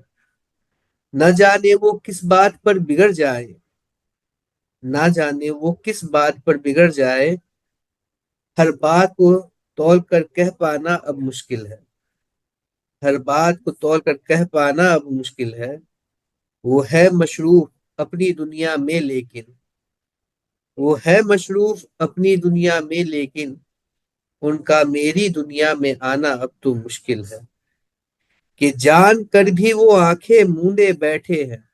न जाने वो किस बात पर बिगड़ जाए, ना जाने वो किस बात पर बिगड़ जाए, हर बात को तौल कर कह पाना अब मुश्किल है। हर बात को तौल कर कह पाना अब मुश्किल है। वो है मशरूफ अपनी दुनिया में लेकिन, वो है मशरूफ अपनी दुनिया में लेकिन, उनका मेरी दुनिया में आना अब तो मुश्किल है। कि जान कर भी वो आंखें मूंदे बैठे हैं,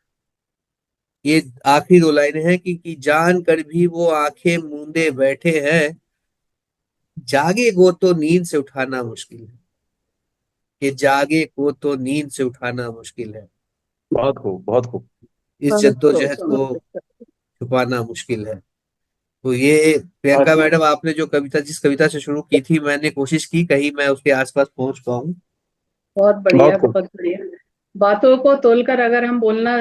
ये आखिरी दो लाइनें हैं कि जान कर भी वो आंखें मूंदे बैठे हैं, जागे को तो नींद से उठाना मुश्किल है। कि जागे को तो नींद से उठाना मुश्किल है, बहुत खूब, बहुत खूब। इस बहुत खूब, जद्दोजहद को बहुत खूब। छुपाना मुश्किल है। तो ये प्रियंका मैडम आपने जो कविता, जिस कविता से शुरू की थी, मैंने कोशिश की कहीं मैं उसके आसपास पहुंच पाऊं। बहुत बढ़िया, बहुत खूब। बहुत बढ़िया। बातों को तोलकर अगर हम बोलना,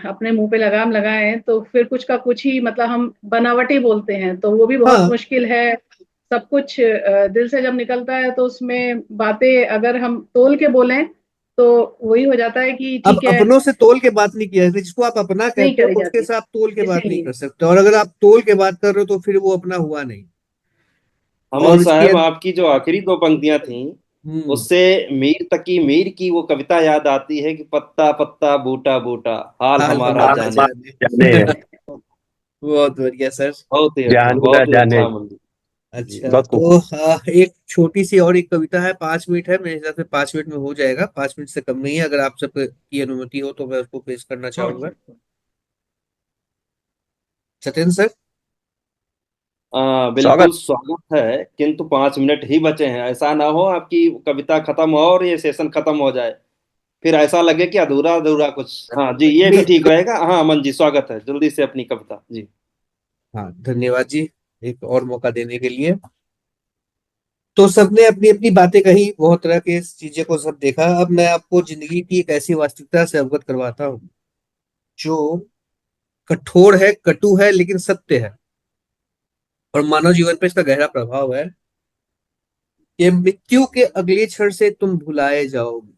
अपने मुंह पे लगाम लगाएं तो फिर कुछ का कुछ ही मतलब हम बनावटी बोलते हैं, तो वो भी बहुत हाँ, मुश्किल है। सब कुछ दिल से जब निकलता है तो उसमें बातें अगर हम तोल के बोलें तो वही हो जाता है कि अब ठीक है, अपनों से तोल के बात नहीं किया जाती, जिसको आप अपना नहीं कहते हो करी उसके जाती, साथ तोल के बात नहीं इसीलिए। कर सकते, और अगर आप तोल के बात कर रहे हो तो फिर वो अपना हुआ नहीं। अमन और इसके साहब, आपकी जो आखिरी दो पंक्तियां थीं, हम्म, उससे मीर तकी मीर की वो कविता याद आती है कि पत्ता पत्ता बूटा बूटा, हाल हाल हमारा हमारा जाने। जाने, जाने। बहुत बढ़िया सर। बहुत ही अच्छा, जाने ना बहुत ही जाने। अच्छा अमन जी। जी। अच्छा, बहुत खूब। तो एक छोटी सी और एक कविता है, 5 मिनट है, मेरे हिसाब से 5 मिनट में हो जाएगा, 5 मिनट से कम नहीं है। अगर आप सबकी अनुमति हो तो मैं उसको पेश करना चाहूंगा। सत्येंद्र सर। स्वागत। बिल्कुल स्वागत है, किंतु 5 मिनट ही बचे हैं। ऐसा ना हो आपकी कविता खत्म हो और ये सेशन खत्म हो जाए। फिर ऐसा लगे कि अधूरा अधूरा कुछ। हाँ जी, ये भी ठीक रहेगा। हाँ अमन जी, स्वागत है, जल्दी से अपनी कविता जी। हाँ, धन्यवाद जी एक और मौका देने के लिए। तो सबने अपनी अपनी बातें कही, बहुत तरह के चीजें को सब देखा। अब मैं आपको जिंदगी की एक ऐसी वास्तविकता से अवगत करवाता हूँ जो कठोर है, कटु है, लेकिन सत्य है, और मानव जीवन पर इसका गहरा प्रभाव है। ये मृत्यु के अगले क्षण से तुम भुलाए जाओगे।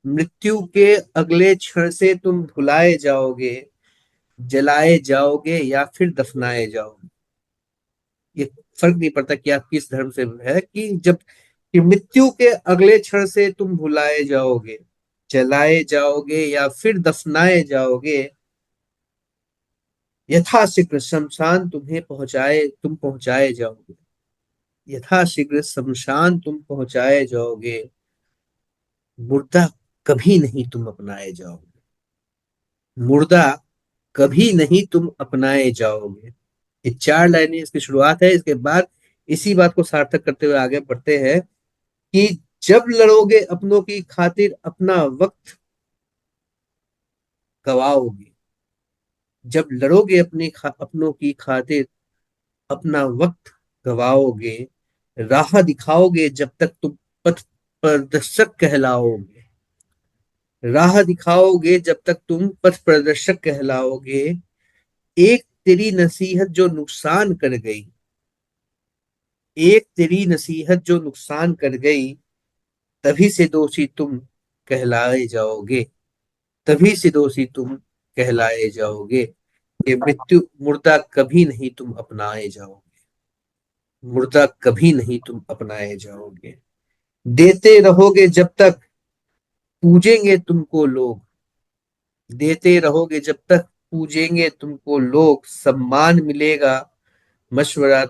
मृत्यु के अगले क्षण से तुम भुलाए जाओगे, जलाए जाओगे या फिर दफनाए जाओगे। ये फर्क नहीं पड़ता कि आप किस धर्म से है, कि मृत्यु के अगले क्षण से तुम भुलाए जाओगे, जलाए जाओगे या फिर दफनाए जाओगे। यथाशीघ्र शमशान तुम पहुंचाए जाओगे। यथाशीघ्र शमशान तुम पहुंचाए जाओगे। मुर्दा कभी नहीं तुम अपनाए जाओगे। मुर्दा कभी नहीं तुम अपनाए जाओगे। ये 4 लाइनें इसकी शुरुआत है। इसके बाद इसी बात को सार्थक करते हुए आगे बढ़ते हैं कि जब लड़ोगे अपनों की खातिर अपना वक्त गवाओगे। जब लड़ोगे अपनों की खातिर अपना वक्त गवाओगे। राह दिखाओगे जब तक तुम पथ प्रदर्शक कहलाओगे। राह दिखाओगे जब तक तुम पथ प्रदर्शक कहलाओगे। एक तेरी नसीहत जो नुकसान कर गई। एक तेरी नसीहत जो नुकसान कर गई, तभी से दोषी तुम कहलाए जाओगे। तभी से दोषी तुम कहलाए जाओगे। ये मुर्दा कभी नहीं तुम अपनाए जाओगे। मुर्दा कभी नहीं तुम अपनाए जाओगे। देते रहोगे जब तक पूजेंगे तुमको लोग। देते रहोगे जब तक पूजेंगे तुमको लोग। सम्मान मिलेगा मशवरा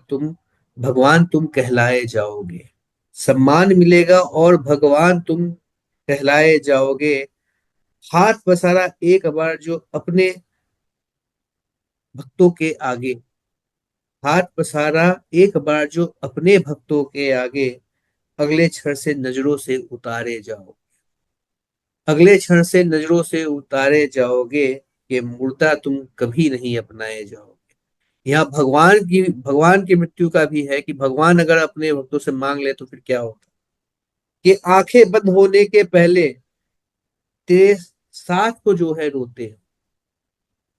भगवान तुम कहलाए जाओगे। सम्मान मिलेगा और भगवान तुम कहलाए जाओगे। हाथ पसारा एक बार जो अपने भक्तों के आगे। हाथ पसारा एक बार जो अपने भक्तों के आगे। अगले क्षण से नजरों से उतारे जाओ। अगले क्षण से नजरों से उतारे जाओगे। ये मुर्दा तुम कभी नहीं अपनाए जाओगे। यहाँ भगवान की मृत्यु का भी है कि भगवान अगर अपने भक्तों से मांग ले तो फिर क्या होता। कि आंखें बंद होने के पहले तेरे साथ को जो है रोते।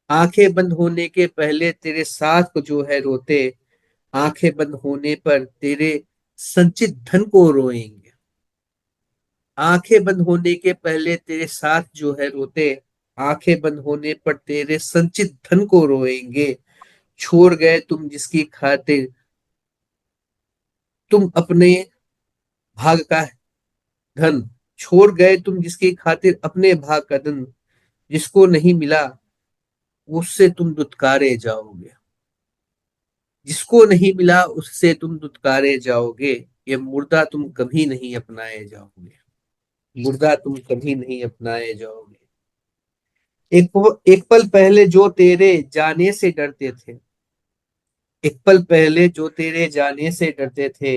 आंखें बंद होने के पहले तेरे साथ को जो है रोते। आंखें बंद होने पर तेरे संचित धन को रोएंगे। आंखें बंद होने के पहले तेरे साथ जो है रोते। आंखें बंद होने पर तेरे संचित धन को रोएंगे। छोड़ गए तुम जिसकी खातिर तुम अपने भाग का धन। छोड़ गए तुम जिसकी खातिर अपने भाग का धन। जिसको नहीं मिला उससे तुम दुत्कारे जाओगे। जिसको नहीं मिला उससे तुम दुत्कारे जाओगे। ये मुर्दा तुम कभी नहीं अपनाए जाओगे। मुर्दा तुम कभी नहीं अपनाए जाओगे। एक पल पहले जो तेरे जाने से डरते थे। एक पल पहले जो तेरे जाने से डरते थे।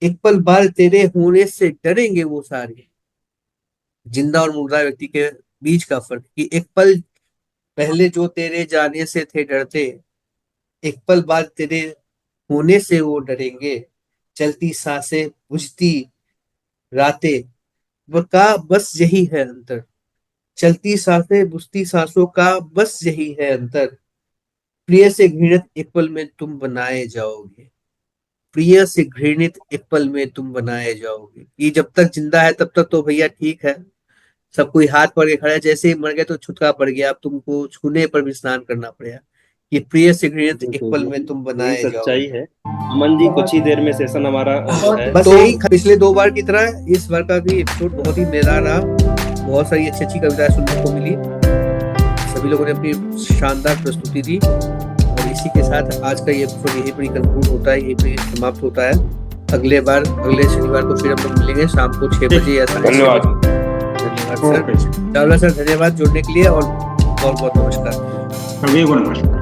एक पल बाद तेरे होने से डरेंगे वो सारे। जिंदा और मुर्दा व्यक्ति के बीच का फर्क कि एक पल पहले जो तेरे जाने से थे डरते। एक पल बाद तेरे होने से वो डरेंगे। चलती सांसें बुझती रातें का बस यही है अंतर। चलती सांसें बुझती सांसों का बस यही है अंतर। प्रिय से घृणित एक पल में तुम बनाए जाओगे। प्रिय से घृणित एक पल में तुम बनाए जाओगे। कि जब तक जिंदा है तब तक तो भैया ठीक है, सब कोई हाथ पकड़ के खड़ा है। जैसे ही मर गए तो छुटका पड़ गया, अब तुमको छूने पर भी स्नान करना पड़ेगा। ये प्रिय से घृणित एक पल में तुम बनाए यही सच्चाई है। अमन जी, कुछ ही देर में सेशन हमारा है। बस यही पिछले 2 बार की तरह इस बार का भी एपिसोड बहुत ही मजेदार रहा। बहुत सारी अच्छी कविताएं सुनने को मिली। सभी लोगों ने अपनी शानदार प्रस्तुति दी। और इसी के साथ आज का ये एपिसोड यही पर कंक्लूड होता है, यही पर समाप्त होता है। अगले शनिवार को फिर हम लोग मिलेंगे शाम को 6 बजे या 6:30 बजे। धन्यवाद सर। चावला सर, धन्यवाद जुड़ने के लिए और बहुत बहुत नमस्कार। सभी को नमस्कार।